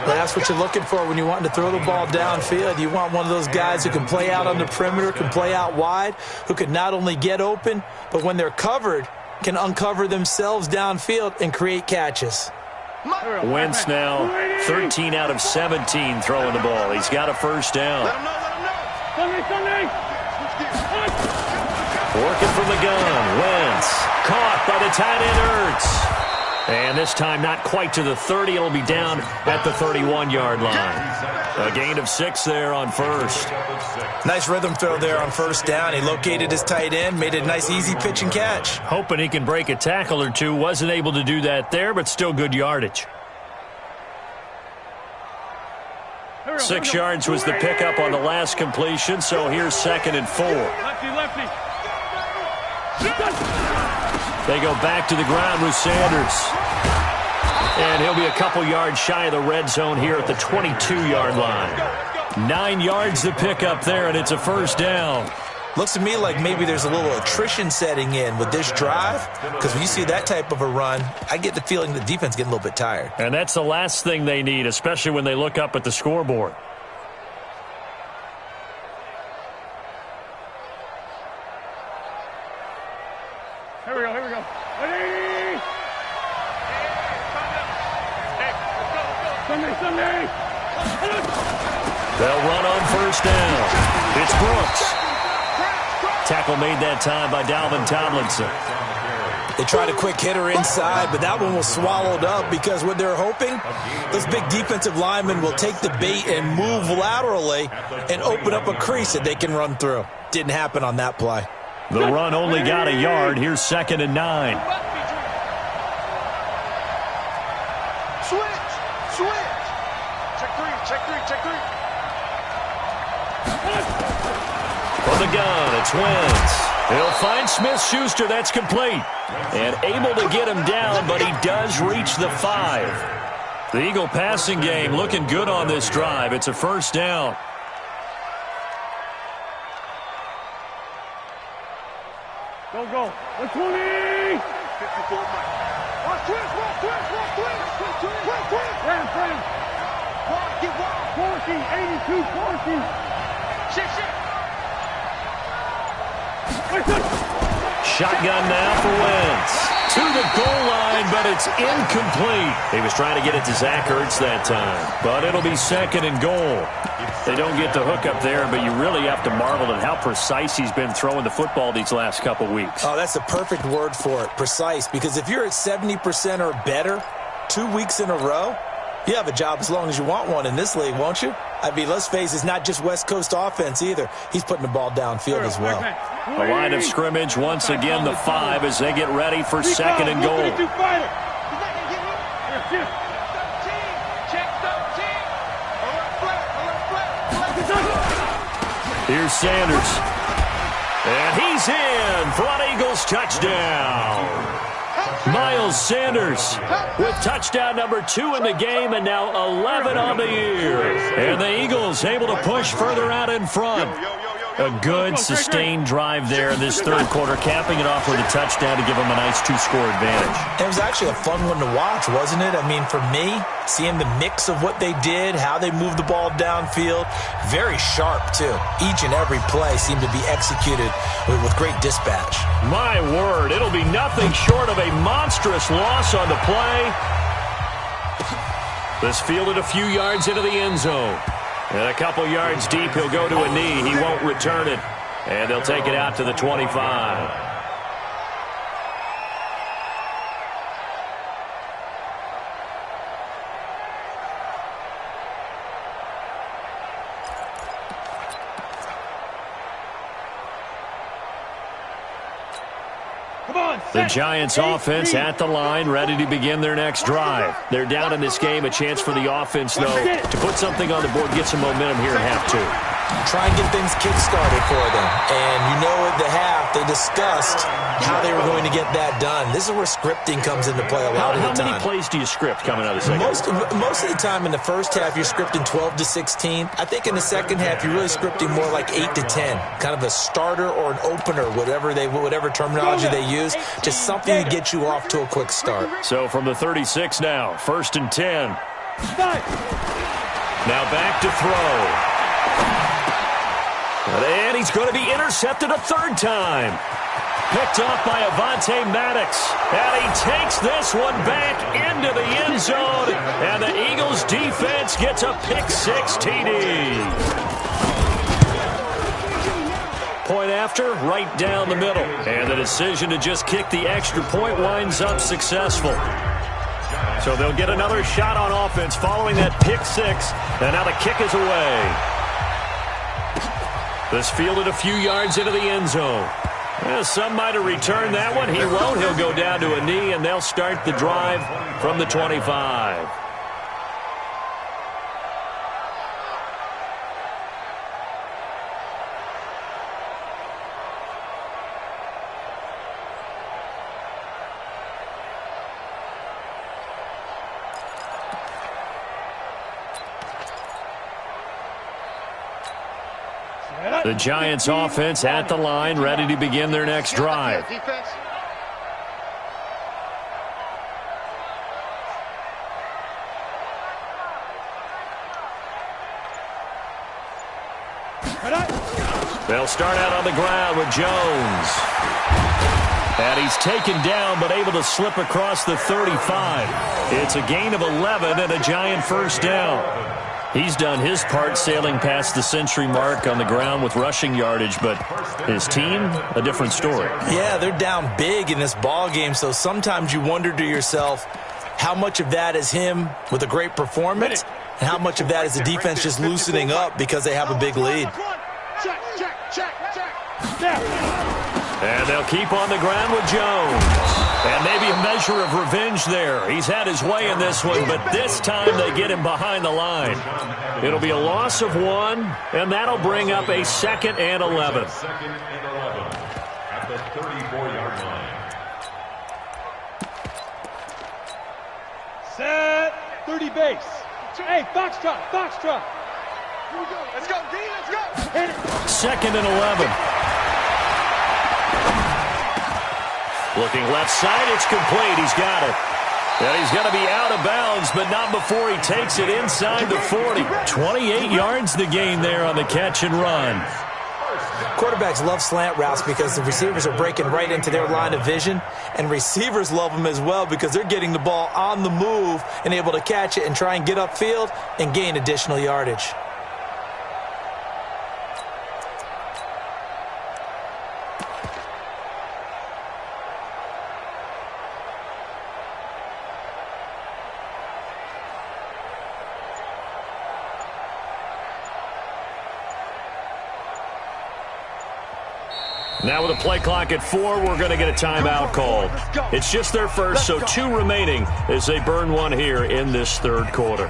That's what you're looking for when you want to throw the ball downfield. You want one of those guys who can play out on the perimeter, can play out wide, who can not only get open, but when they're covered, can uncover themselves downfield and create catches. Wentz now 13 out of 17 throwing the ball. He's got a first down. Working from the gun. Wentz caught by the tight end Ertz. And this time not quite to the 30. It'll be down at the 31-yard line. A gain of 6 there on first. Nice rhythm throw there on first down. He located his tight end, made it a nice easy pitch and catch. Hoping he can break a tackle or two. Wasn't able to do that there, but still good yardage. 6 yards was the pickup on the last completion, so here's 2nd and 4. Lefty. They go back to the ground with Sanders. And he'll be a couple yards shy of the red zone here at the 22-yard line. 9 yards the pickup there, and it's a first down. Looks to me like maybe there's a little attrition setting in with this drive, because when you see that type of a run, I get the feeling the defense getting a little bit tired. And that's the last thing they need, especially when they look up at the scoreboard. Here we go. Sunday. They'll run on first down. It's Brooks. Tackle made that time by Dalvin Tomlinson. They tried a quick hitter inside, but that one was swallowed up because what they're hoping, those big defensive linemen will take the bait and move laterally and open up a crease that they can run through. Didn't happen on that play. The run only got a yard. Here's 2nd and 9. Switch. Check three. From the gun, it's Wentz. He'll find Smith-Schuster. That's complete. And able to get him down, but he does reach the 5. The Eagle passing game looking good on this drive. It's a first down. Go. 120. 54 Mike. Watch twist. Friend. Get wild. 82, 40. Shit. Shotgun now for Wentz. To the goal line, but it's incomplete. He was trying to get it to Zach Ertz that time, but it'll be second and goal. They don't get the hook up there, but you really have to marvel at how precise he's been throwing the football these last couple weeks. Oh, that's the perfect word for it, precise, because if you're at 70% or better 2 weeks in a row, you have a job as long as you want one in this league, won't you? I mean, let's face it, it's not just West Coast offense either. He's putting the ball downfield as well. The line of scrimmage, once again, the 5 as they get ready for second and goal. Here's Sanders. And he's in for an Eagles touchdown. Miles Sanders with touchdown number 2 in the game and now 11 on the year. And the Eagles able to push further out in front. A good sustained drive there in this third quarter, capping it off with a touchdown to give them a nice 2-score advantage. It was actually a fun one to watch, wasn't it? I mean, for me, seeing the mix of what they did, how they moved the ball downfield, very sharp, too. Each and every play seemed to be executed with great dispatch. My word, it'll be nothing short of a monstrous loss on the play. This fielded a few yards into the end zone. And a couple yards deep, he'll go to a knee. He won't return it. And they'll take it out to the 25. The Giants offense at the line, ready to begin their next drive. They're down in this game. A chance for the offense, though, to put something on the board, get some momentum here in half 2. Try and get things kick-started for them. And you know at the half, they discussed how they were going to get that done. This is where scripting comes into play a lot of the time. How many plays do you script coming out of the second? Most of the time in the first half, you're scripting 12 to 16. I think in the second half, you're really scripting more like 8 to 10. Kind of a starter or an opener, whatever terminology they use. Just something to get you off to a quick start. So from the 36 now, 1st and 10. Now back to throw. And he's going to be intercepted a third time. Picked off by Avonte Maddox. And he takes this one back into the end zone. And the Eagles defense gets a pick-6 TD. Point after, right down the middle. And the decision to just kick the extra point winds up successful. So they'll get another shot on offense following that pick-6. And now the kick is away. This fielded a few yards into the end zone. Well, some might have returned that one. He won't. He'll go down to a knee, and they'll start the drive from the 25. The Giants offense at the line, ready to begin their next drive. They'll start out on the ground with Jones. And he's taken down but able to slip across the 35. It's a gain of 11 and a Giant first down. He's done his part sailing past the century mark on the ground with rushing yardage, but his team, a different story. Yeah, they're down big in this ball game, so sometimes you wonder to yourself how much of that is him with a great performance and how much of that is the defense just loosening up because they have a big lead. And they'll keep on the ground with Jones. And maybe a measure of revenge there. He's had his way in this one, but this time they get him behind the line. It'll be a loss of 1, and that'll bring up a 2nd and 11. Second and 11 at the 34-yard line. Set. 30 base. Hey, foxtrot, foxtrot. Here we go. Let's go, D, let's go. Hit it. 2nd and 11. Looking left side, it's complete. He's got it. And he's going to be out of bounds, but not before he takes it inside the 40. 28 yards to gain there on the catch and run. Quarterbacks love slant routes because the receivers are breaking right into their line of vision, and receivers love them as well because they're getting the ball on the move and able to catch it and try and get upfield and gain additional yardage. Now with a play clock at 4, we're going to get a timeout called. It's just their first, so 2 remaining as they burn one here in this 3rd quarter.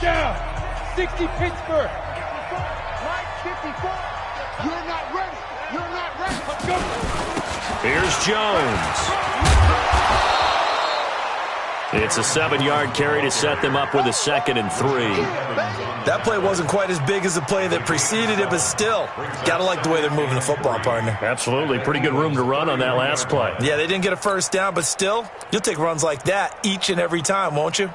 Down. 60 Pittsburgh. Right 54. You're not ready. You're not ready. Let's go. Here's Jones. It's a 7-yard carry to set them up with a 2nd and 3. That play wasn't quite as big as the play that preceded it, but still, gotta like the way they're moving the football, partner. Absolutely. Pretty good room to run on that last play. Yeah, they didn't get a first down, but still, you'll take runs like that each and every time, won't you?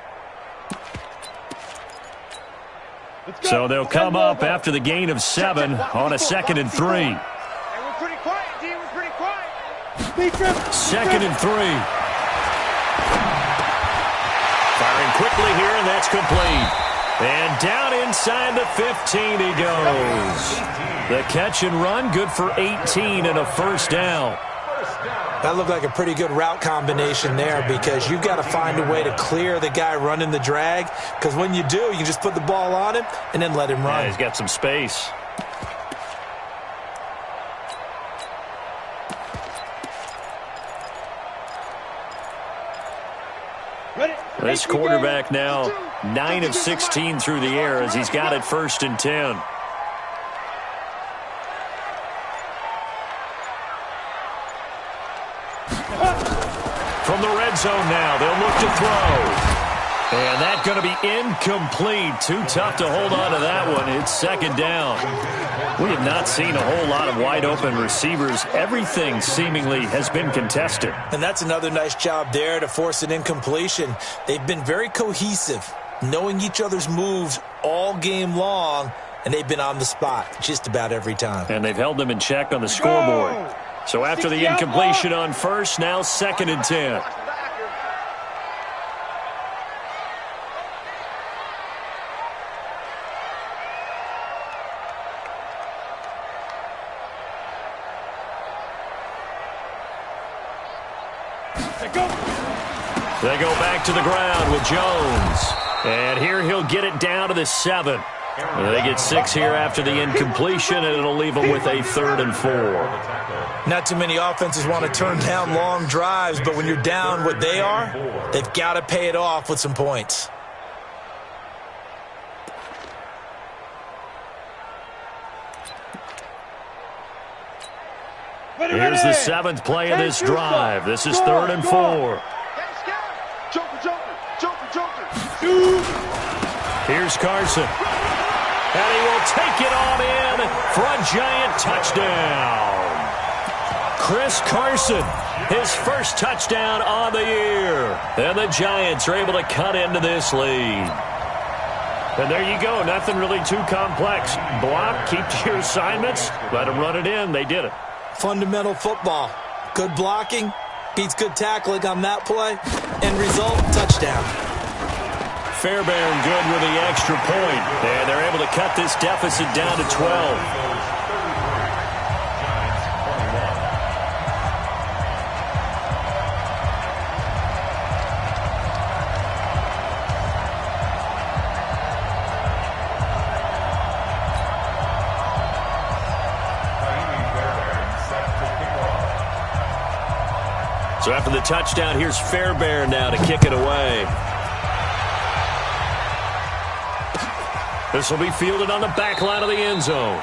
So they'll come up after the gain of 7 on a 2nd and 3. And we're pretty quiet, D. We're pretty quiet. 2nd and 3. Firing quickly here, and that's complete. And down inside the 15 he goes. The catch and run, good for 18 and a first down. That looked like a pretty good route combination there because you've got to find a way to clear the guy running the drag, because when you do, you just put the ball on him and then let him run. Yeah, he's got some space. This quarterback now 9 of 16 through the air as he's got it 1st and 10. From the red zone now, they'll look to throw. And that's going to be incomplete. Too tough to hold on to that one. It's 2nd down. We have not seen a whole lot of wide-open receivers. Everything seemingly has been contested. And that's another nice job there to force an incompletion. They've been very cohesive, knowing each other's moves all game long, and they've been on the spot just about every time. And they've held them in check on the scoreboard. So after the incompletion on 1st, now 2nd and 10. They go back to the ground with Jones. And here he'll get it down to the 7. They get 6 here after the incompletion, and it'll leave them with a 3rd and 4. Not too many offenses want to turn down long drives, but when you're down what they are, they've got to pay it off with some points. Here's the 7th play of this drive. This is 3rd and 4. Here's Carson. And he will take it on in for a giant touchdown. Chris Carson, his first touchdown on the year. And the Giants are able to cut into this lead. And there you go. Nothing really too complex. Block, keep to your assignments, let them run it in. They did it. Fundamental football. Good blocking beats good tackling on that play. End result, touchdown. Fairbairn good with the extra point. And they're able to cut this deficit down to 12. So after the touchdown, here's Fairbairn now to kick it away. This will be fielded on the back line of the end zone.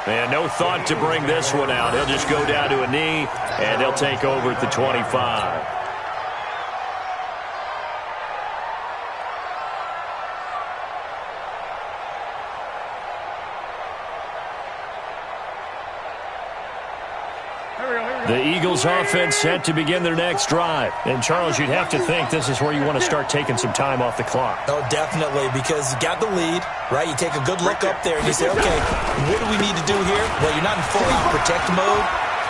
And no thought to bring this one out. He'll just go down to a knee, and they'll take over at the 25. The Eagles offense set to begin their next drive. And, Charles, you'd have to think this is where you want to start taking some time off the clock. Oh, definitely, because you got the lead, right? You take a good look up there and you say, okay, what do we need to do here? Well, you're not in full-out protect mode.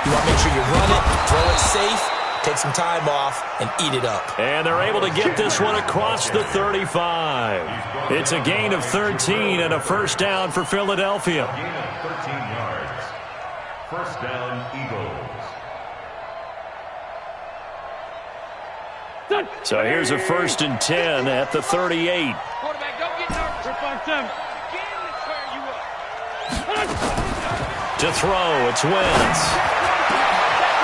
You want to make sure you run it, throw it safe, take some time off, and eat it up. And they're able to get this one across the 35. It's a gain of 13 and a first down for Philadelphia. Gain of 13 yards. First down, Eagles. So here's a 1st and 10 at the 38. Quarterback, don't get nervous. To throw, it's Wentz.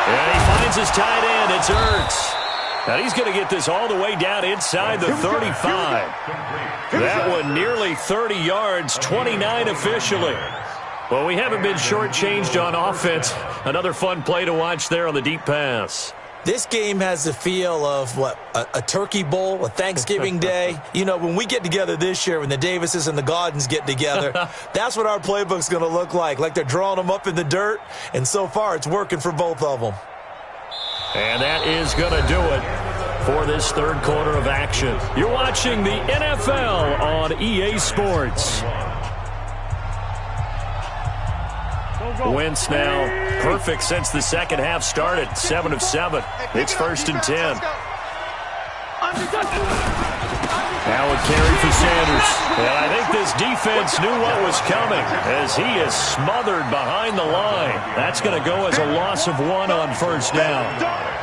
And he finds his tight end, it's Ertz. Now he's going to get this all the way down inside the 35. That one nearly 30 yards, 29 officially. Well, we haven't been shortchanged on offense. Another fun play to watch there on the deep pass. This game has the feel of, what, a turkey bowl, a Thanksgiving day. You know, when we get together this year, when the Davises and the Gaudens get together, that's what our playbook's going to look like they're drawing them up in the dirt, and so far it's working for both of them. And that is going to do it for this third quarter of action. You're watching the NFL on EA Sports. Wentz now perfect since the second half started. 7 of 7. It's 1st and 10. Now a carry for Sanders. And I think this defense knew what was coming as he is smothered behind the line. That's going to go as a loss of 1 on first down.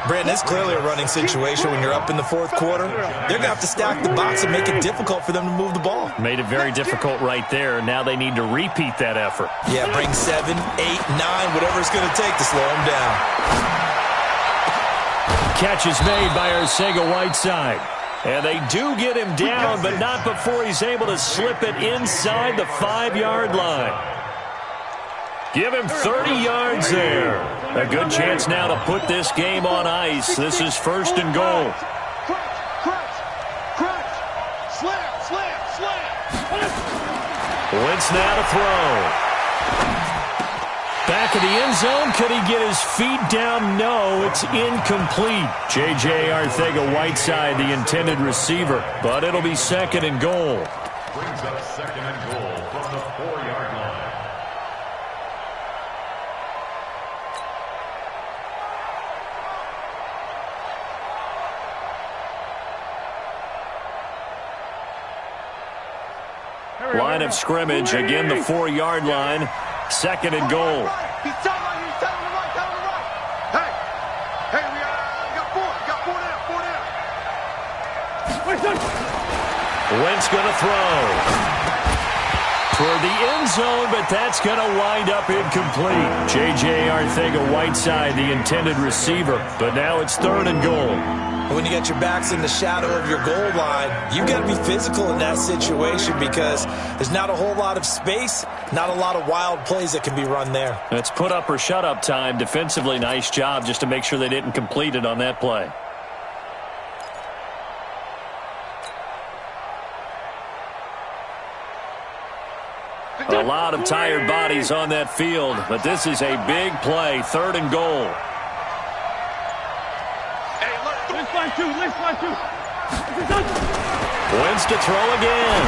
Brandon, it's clearly a running situation when you're up in the fourth quarter. They're going to have to stack the box and make it difficult for them to move the ball. Made it very difficult right there. Now they need to repeat that effort. Yeah, bring 7, 8, 9, whatever it's going to take to slow them down. Catch is made by Arcega-Whiteside. And they do get him down, but not before he's able to slip it inside the 5-yard line. Give him 30 yards there. A good chance now to put this game on ice. This is 1st and goal. Wentz now to throw. Back of the end zone. Could he get his feet down? No, it's incomplete. J.J. Arcega-Whiteside, the intended receiver, but it'll be 2nd and goal. Brings up 2nd and goal from the 4-yard line. Line of scrimmage, again the 4-yard line, 2nd and goal. He's telling him right. Hey, we got 4 down. Wentz going to throw. Toward the end zone, but that's going to wind up incomplete. J.J. Arcega-Whiteside, the intended receiver, but now it's 3rd and goal. When you got your backs in the shadow of your goal line, you've got to be physical in that situation because there's not a whole lot of space, not a lot of wild plays that can be run there. It's put up or shut up time. Defensively, nice job just to make sure they didn't complete it on that play. A lot of tired bodies on that field, but this is a big play, 3rd and goal. Wentz to throw again.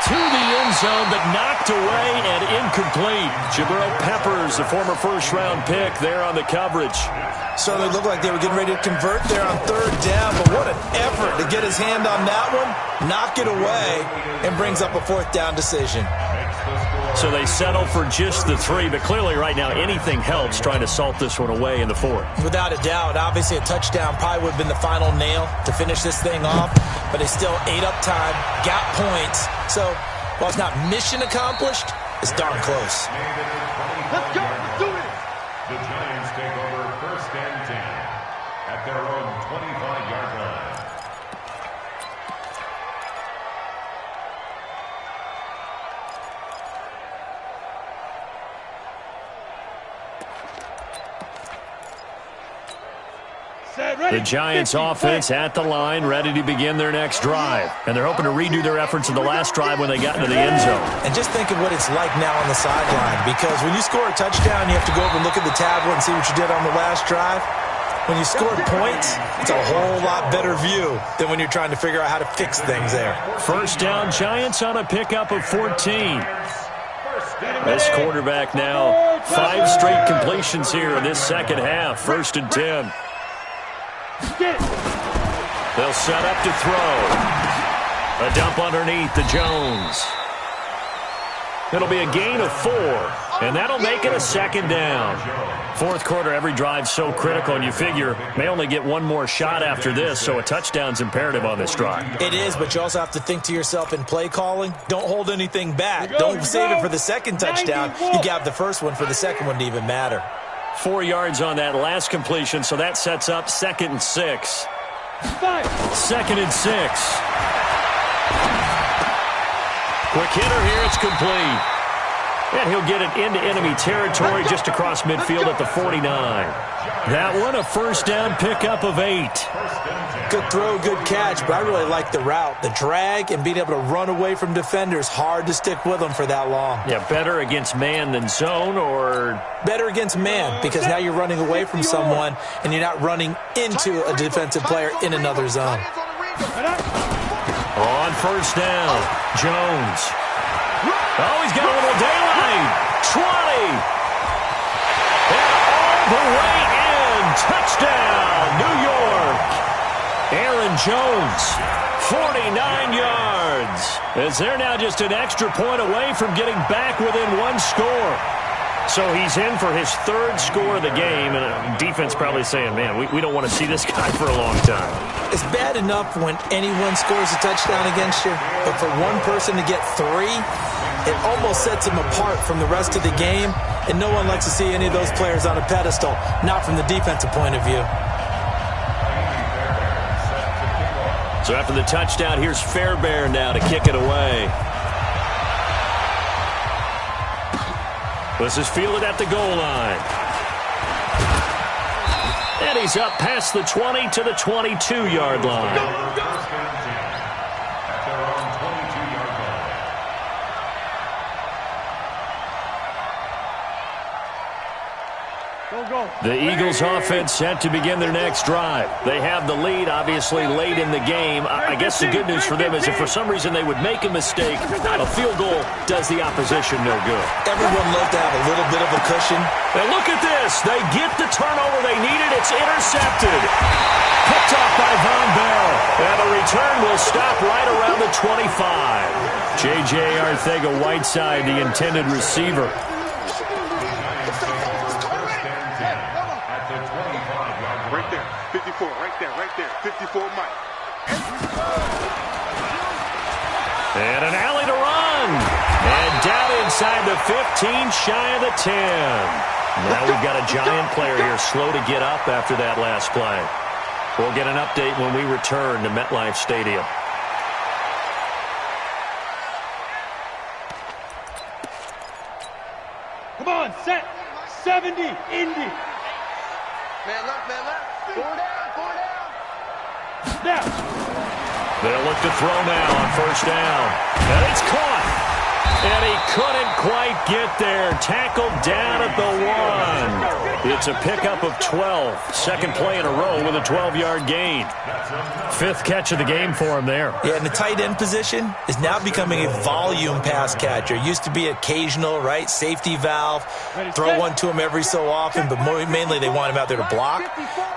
To the end zone, but knocked away and incomplete. Jabril Peppers, the former first-round pick, there on the coverage. Certainly looked like they were getting ready to convert there on 3rd down, but what an effort to get his hand on that one, knock it away, and brings up a 4th down decision. So they settle for just the 3, but clearly right now anything helps trying to salt this one away in the 4th. Without a doubt, obviously a touchdown probably would have been the final nail to finish this thing off, but it's still ate up time, got points. So while it's not mission accomplished, it's darn close. Let's go. Let's do it. The Giants take over 1st and 10. The Giants offense at the line, ready to begin their next drive. And they're hoping to redo their efforts in the last drive when they got into the end zone. And just think of what it's like now on the sideline, because when you score a touchdown, you have to go over and look at the tablet and see what you did on the last drive. When you score points, it's a whole lot better view than when you're trying to figure out how to fix things there. First down, Giants on a pickup of 14. This quarterback now 5 straight completions here in this second half. 1st and 10. They'll set up to throw. A dump underneath to Jones. It'll be a gain of 4, and that'll make it a 2nd down. 4th quarter, every drive so critical, and you figure may only get one more shot after this, so a touchdown's imperative on this drive. It is, but you also have to think to yourself in play calling, don't hold anything back. Don't save it for the second touchdown. You got the first one for the second one to even matter. 4 yards on that last completion, so that sets up 2nd and 6. 2nd and 6. Quick hitter here, it's complete. And he'll get it into enemy territory just across midfield at the 49. That one, a first down pickup of 8. Good throw, good catch, but I really like the route. The drag and being able to run away from defenders, hard to stick with them for that long. Yeah, better against man than zone, or? Better against man, because now you're running away from someone and you're not running into a defensive player in another zone. On first down, Jones. Oh, he's got a little daylight. 20. And all the way in. Touchdown, New York. Aaron Jones, 49 yards. As they're now just an extra point away from getting back within 1 score. So he's in for his 3rd score of the game, and defense probably saying, man, we don't want to see this guy for a long time. It's bad enough when anyone scores a touchdown against you, but for one person to get 3, it almost sets him apart from the rest of the game, and no one likes to see any of those players on a pedestal, not from the defensive point of view. So after the touchdown, here's Fairbairn now to kick it away. This is fielded at the goal line. And he's up past the 20 to the 22-yard line. The Eagles offense set to begin their next drive. They have the lead, obviously, late in the game. I guess the good news for them is if for some reason they would make a mistake, a field goal does the opposition no good. Everyone loves to have a little bit of a cushion. And look at this. They get the turnover they needed. It's intercepted. Picked off by Von Bell. And the return will stop right around the 25. J.J. Arcega-Whiteside, the intended receiver. Right there, 54, right there, 54 Mike. And an alley to run. And down inside the 15, shy of the 10. Now we've got a Giant player here slow to get up after that last play. We'll get an update when we return to MetLife Stadium. Come on, set, 70, Indy. Man left, Four down. Now. They'll look to throw now on first down. And it's caught. And he couldn't quite get there. Tackled down at the 1. It's a pickup of 12. Second play in a row with a 12-yard gain. 5th catch of the game for him there. Yeah, and the tight end position is now becoming a volume pass catcher. Used to be occasional, right? Safety valve. Throw one to him every so often, but mainly they want him out there to block.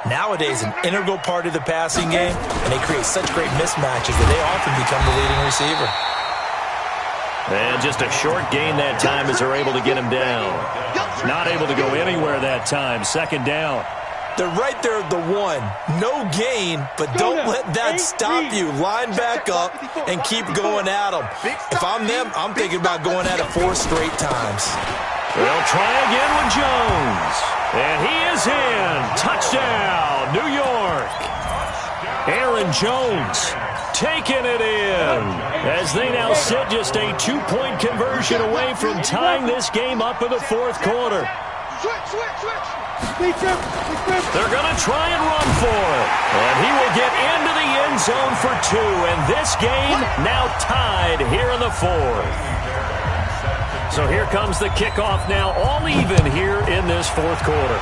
Nowadays, an integral part of the passing game, and they create such great mismatches that they often become the leading receiver. And just a short gain that time as they're able to get him down. Not able to go anywhere that time. Second down. They're right there at the 1. No gain, but don't let that stop you. Line back up and keep going at them. If I'm them, I'm thinking about going at it 4 straight times. They'll try again with Jones. And he is in. Touchdown, New York. Aaron Jones taking it in as they now sit just a 2-point conversion away from tying this game up in the 4th quarter. Switch. They're going to try and run for it. And he will get into the end zone for 2. And this game now tied here in the 4th. So here comes the kickoff now, all even here in this 4th quarter.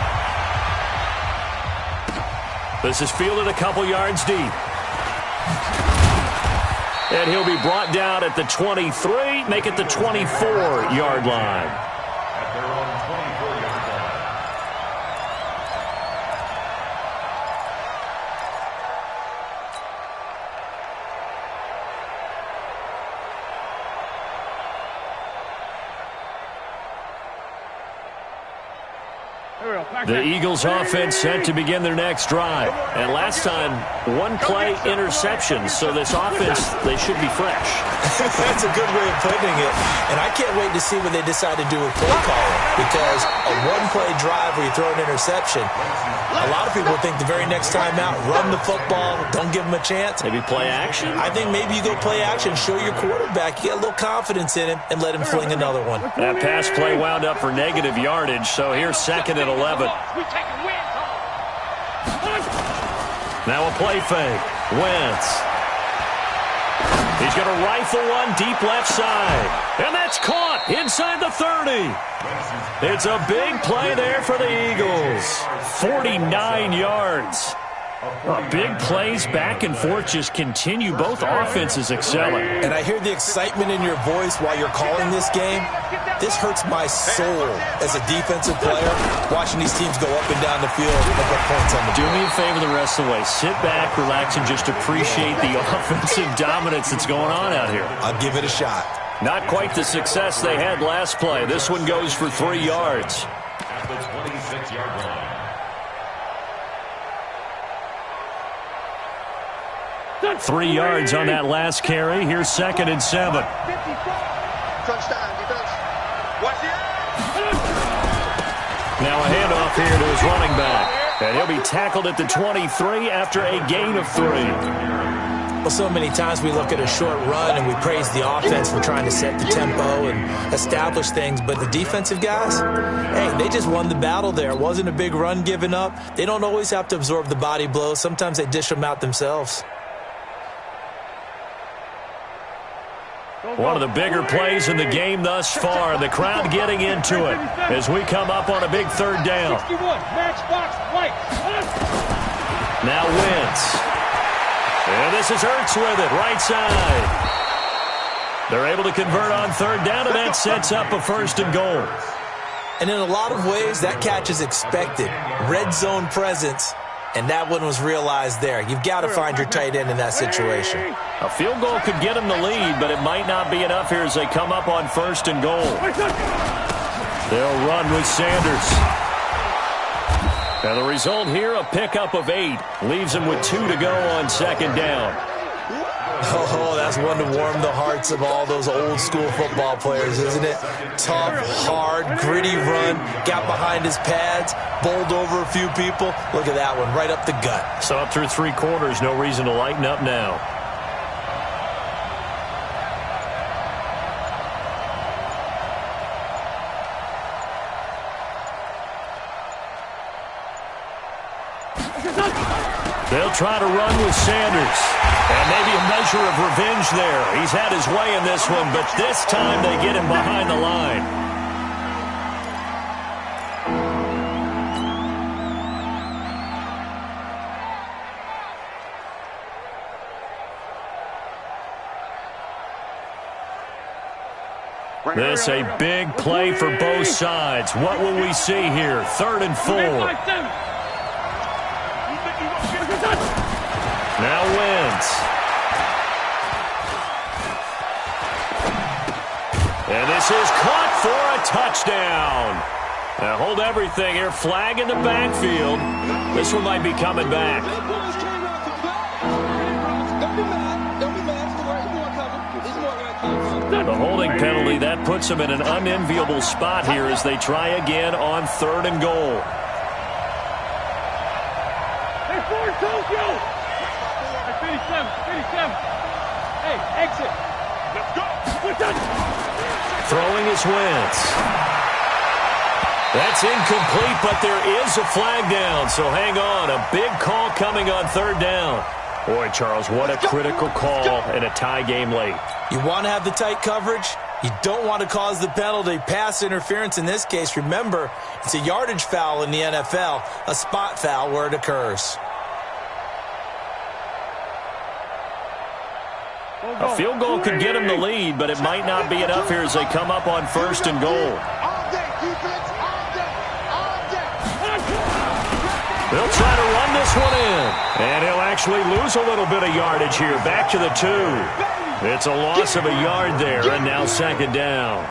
This is fielded a couple yards deep. And he'll be brought down at the 23, make it the 24-yard line. At their own 24-yard line. The Eagles offense set to begin their next drive. And last time, one play interception. So this offense, they should be fresh. That's a good way of putting it. And I can't wait to see what they decide to do with play calling. Because a one-play drive where you throw an interception, a lot of people think the very next time out, run the football, don't give them a chance. Maybe play action? I think maybe you go play action, show your quarterback, you get a little confidence in him, and let him fling another one. That pass play wound up for negative yardage, so here's 2nd and 11. Now a play fake. Wentz. He's going to rifle one deep left side. And that's caught inside the 30. It's a big play there for the Eagles. 49 yards. Big plays back and forth just continue. Both offenses excelling. And I hear the excitement in your voice while you're calling this game. This hurts my soul as a defensive player, watching these teams go up and down the field and put points on the board. Do me a favor the rest of the way. Sit back, relax, and just appreciate the offensive dominance that's going on out here. I'll give it a shot. Not quite the success they had last play. This one goes for 3 yards. At the 26-yard line. 3 yards on that last carry. Here's 2nd and 7. Touchdown, defense. Watch the Now a handoff here to his running back. And he'll be tackled at the 23 after a gain of 3. Well, so many times we look at a short run and we praise the offense for trying to set the tempo and establish things. But the defensive guys, hey, they just won the battle there. It wasn't a big run given up. They don't always have to absorb the body blows. Sometimes they dish them out themselves. One of the bigger plays in the game thus far. The crowd getting into it as we come up on a big 3rd down. Now Wentz. And this is Hurts with it, right side. They're able to convert on 3rd down, and that sets up a 1st and goal. And in a lot of ways, that catch is expected. Red zone presence. And that one was realized there. You've got to find your tight end in that situation. A field goal could get them the lead, but it might not be enough here as they come up on 1st and goal. They'll run with Sanders. And the result here, a pickup of 8. Leaves them with 2 to go on 2nd down. Oh, that's one to warm the hearts of all those old-school football players, isn't it? Tough, hard, gritty run, got behind his pads, bowled over a few people. Look at that one, right up the gut. So up through 3 quarters, no reason to lighten up now. They'll try to run with Sanders. And maybe a measure of revenge there. He's had his way in this one, but this time they get him behind the line. This a big play for both sides. What will we see here? 3rd and 4. Now Wentz. And this is caught for a touchdown. Now hold everything here. Flag in the backfield. This one might be coming back. The holding penalty, that puts them in an unenviable spot here as they try again on 3rd and goal. Hey, exit. Let's go. Throwing is Wentz. That's incomplete, but there is a flag down, so hang on. A big call coming on third down. Boy, Charles, what a critical call in a tie game late. You want to have the tight coverage. You don't want to cause the penalty. Pass interference in this case, remember, it's a yardage foul in the NFL, a spot foul where it occurs. A field goal could get them the lead, but it might not be enough here as they come up on 1st and goal. They'll try to run this one in, and he'll actually lose a little bit of yardage here. Back to the 2. It's a loss of a yard there, and now 2nd down.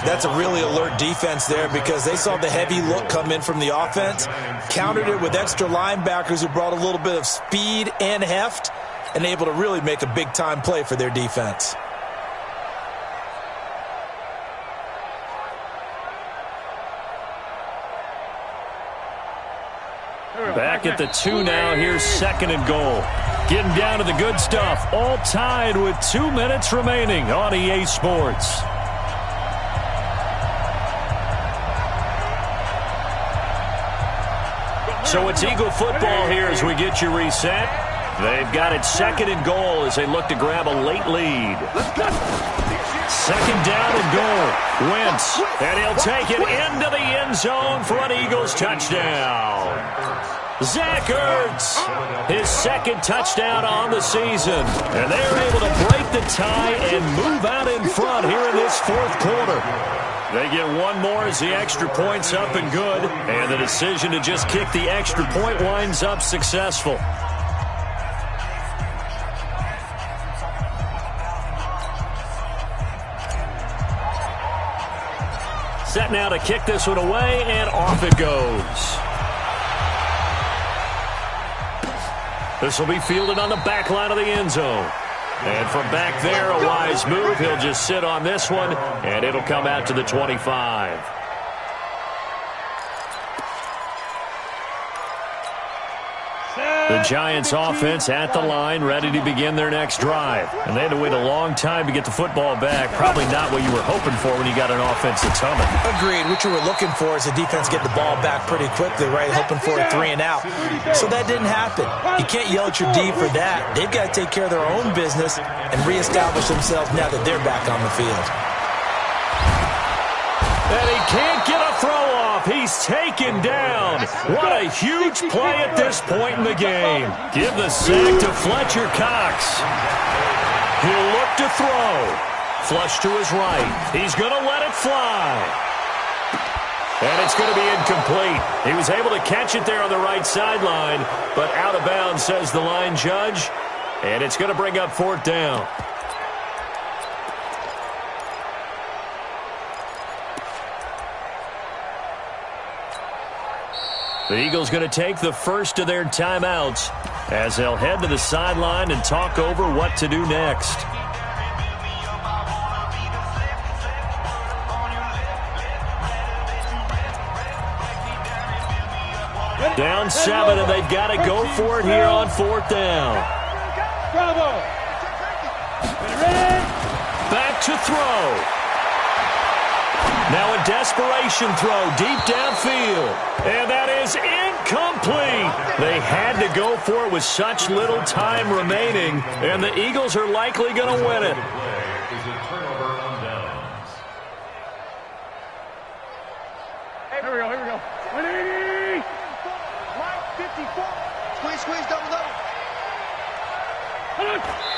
That's a really alert defense there because they saw the heavy look come in from the offense, countered it with extra linebackers who brought a little bit of speed and heft, and able to really make a big-time play for their defense. Back at the 2 now. Here's 2nd and goal. Getting down to the good stuff. All tied with 2 minutes remaining on EA Sports. So it's Eagle football here as we get you reset. They've got it 2nd and goal as they look to grab a late lead. 2nd down and goal. Wentz, and he'll take it into the end zone for an Eagles touchdown. Zach Ertz, his 2nd touchdown on the season. And they're able to break the tie and move out in front here in this 4th quarter. They get one more as the extra point's up and good. And the decision to just kick the extra point winds up successful. Set now to kick this one away, and off it goes. This will be fielded on the back line of the end zone. And from back there, a wise move. He'll just sit on this one, and it'll come out to the 25. The Giants offense at the line, ready to begin their next drive. And they had to wait a long time to get the football back. Probably not what you were hoping for when you got an offense that's humming. Agreed. What you were looking for is the defense get the ball back pretty quickly, right? Hoping for a 3 and out. So that didn't happen. You can't yell at your D for that. They've got to take care of their own business and reestablish themselves now that they're back on the field. And he can't get a throw off. He's taken down. What a huge play at this point in the game. Give the sack to Fletcher Cox. He'll look to throw. Flush to his right. He's going to let it fly. And it's going to be incomplete. He was able to catch it there on the right sideline, but out of bounds, says the line judge. And it's going to bring up 4th down. The Eagles going to take the first of their timeouts as they'll head to the sideline and talk over what to do next. Down 7, and they've got to go for it here on 4th down. Back to throw. Now a desperation throw deep downfield. And that is incomplete. They had to go for it with such little time remaining, and the Eagles are likely going to win it. Here we go. 180. Right 54. Squeeze, double.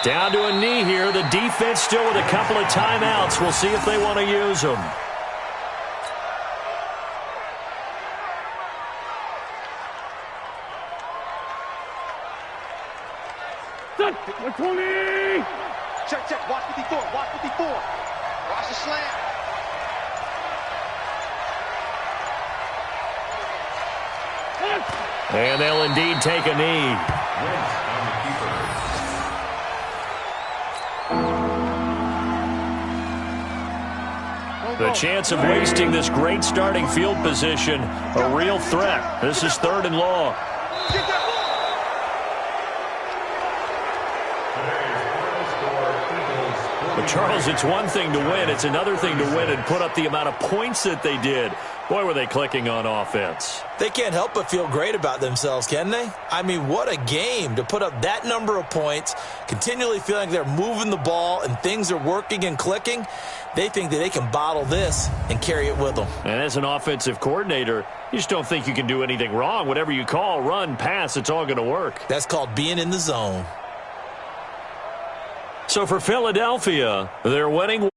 Down to a knee here. The defense still with a couple of timeouts. We'll see if they want to use them. Check. Watch 54. Watch the slant. And they'll indeed take a knee. The chance of wasting this great starting field position, a real threat. This is 3rd and long. But Charles, it's one thing to win. It's another thing to win and put up the amount of points that they did. Boy, were they clicking on offense. They can't help but feel great about themselves, can they? I mean, what a game to put up that number of points, continually feeling they're moving the ball and things are working and clicking. They think that they can bottle this and carry it with them. And as an offensive coordinator, you just don't think you can do anything wrong. Whatever you call, run, pass, it's all going to work. That's called being in the zone. So for Philadelphia, they're winning.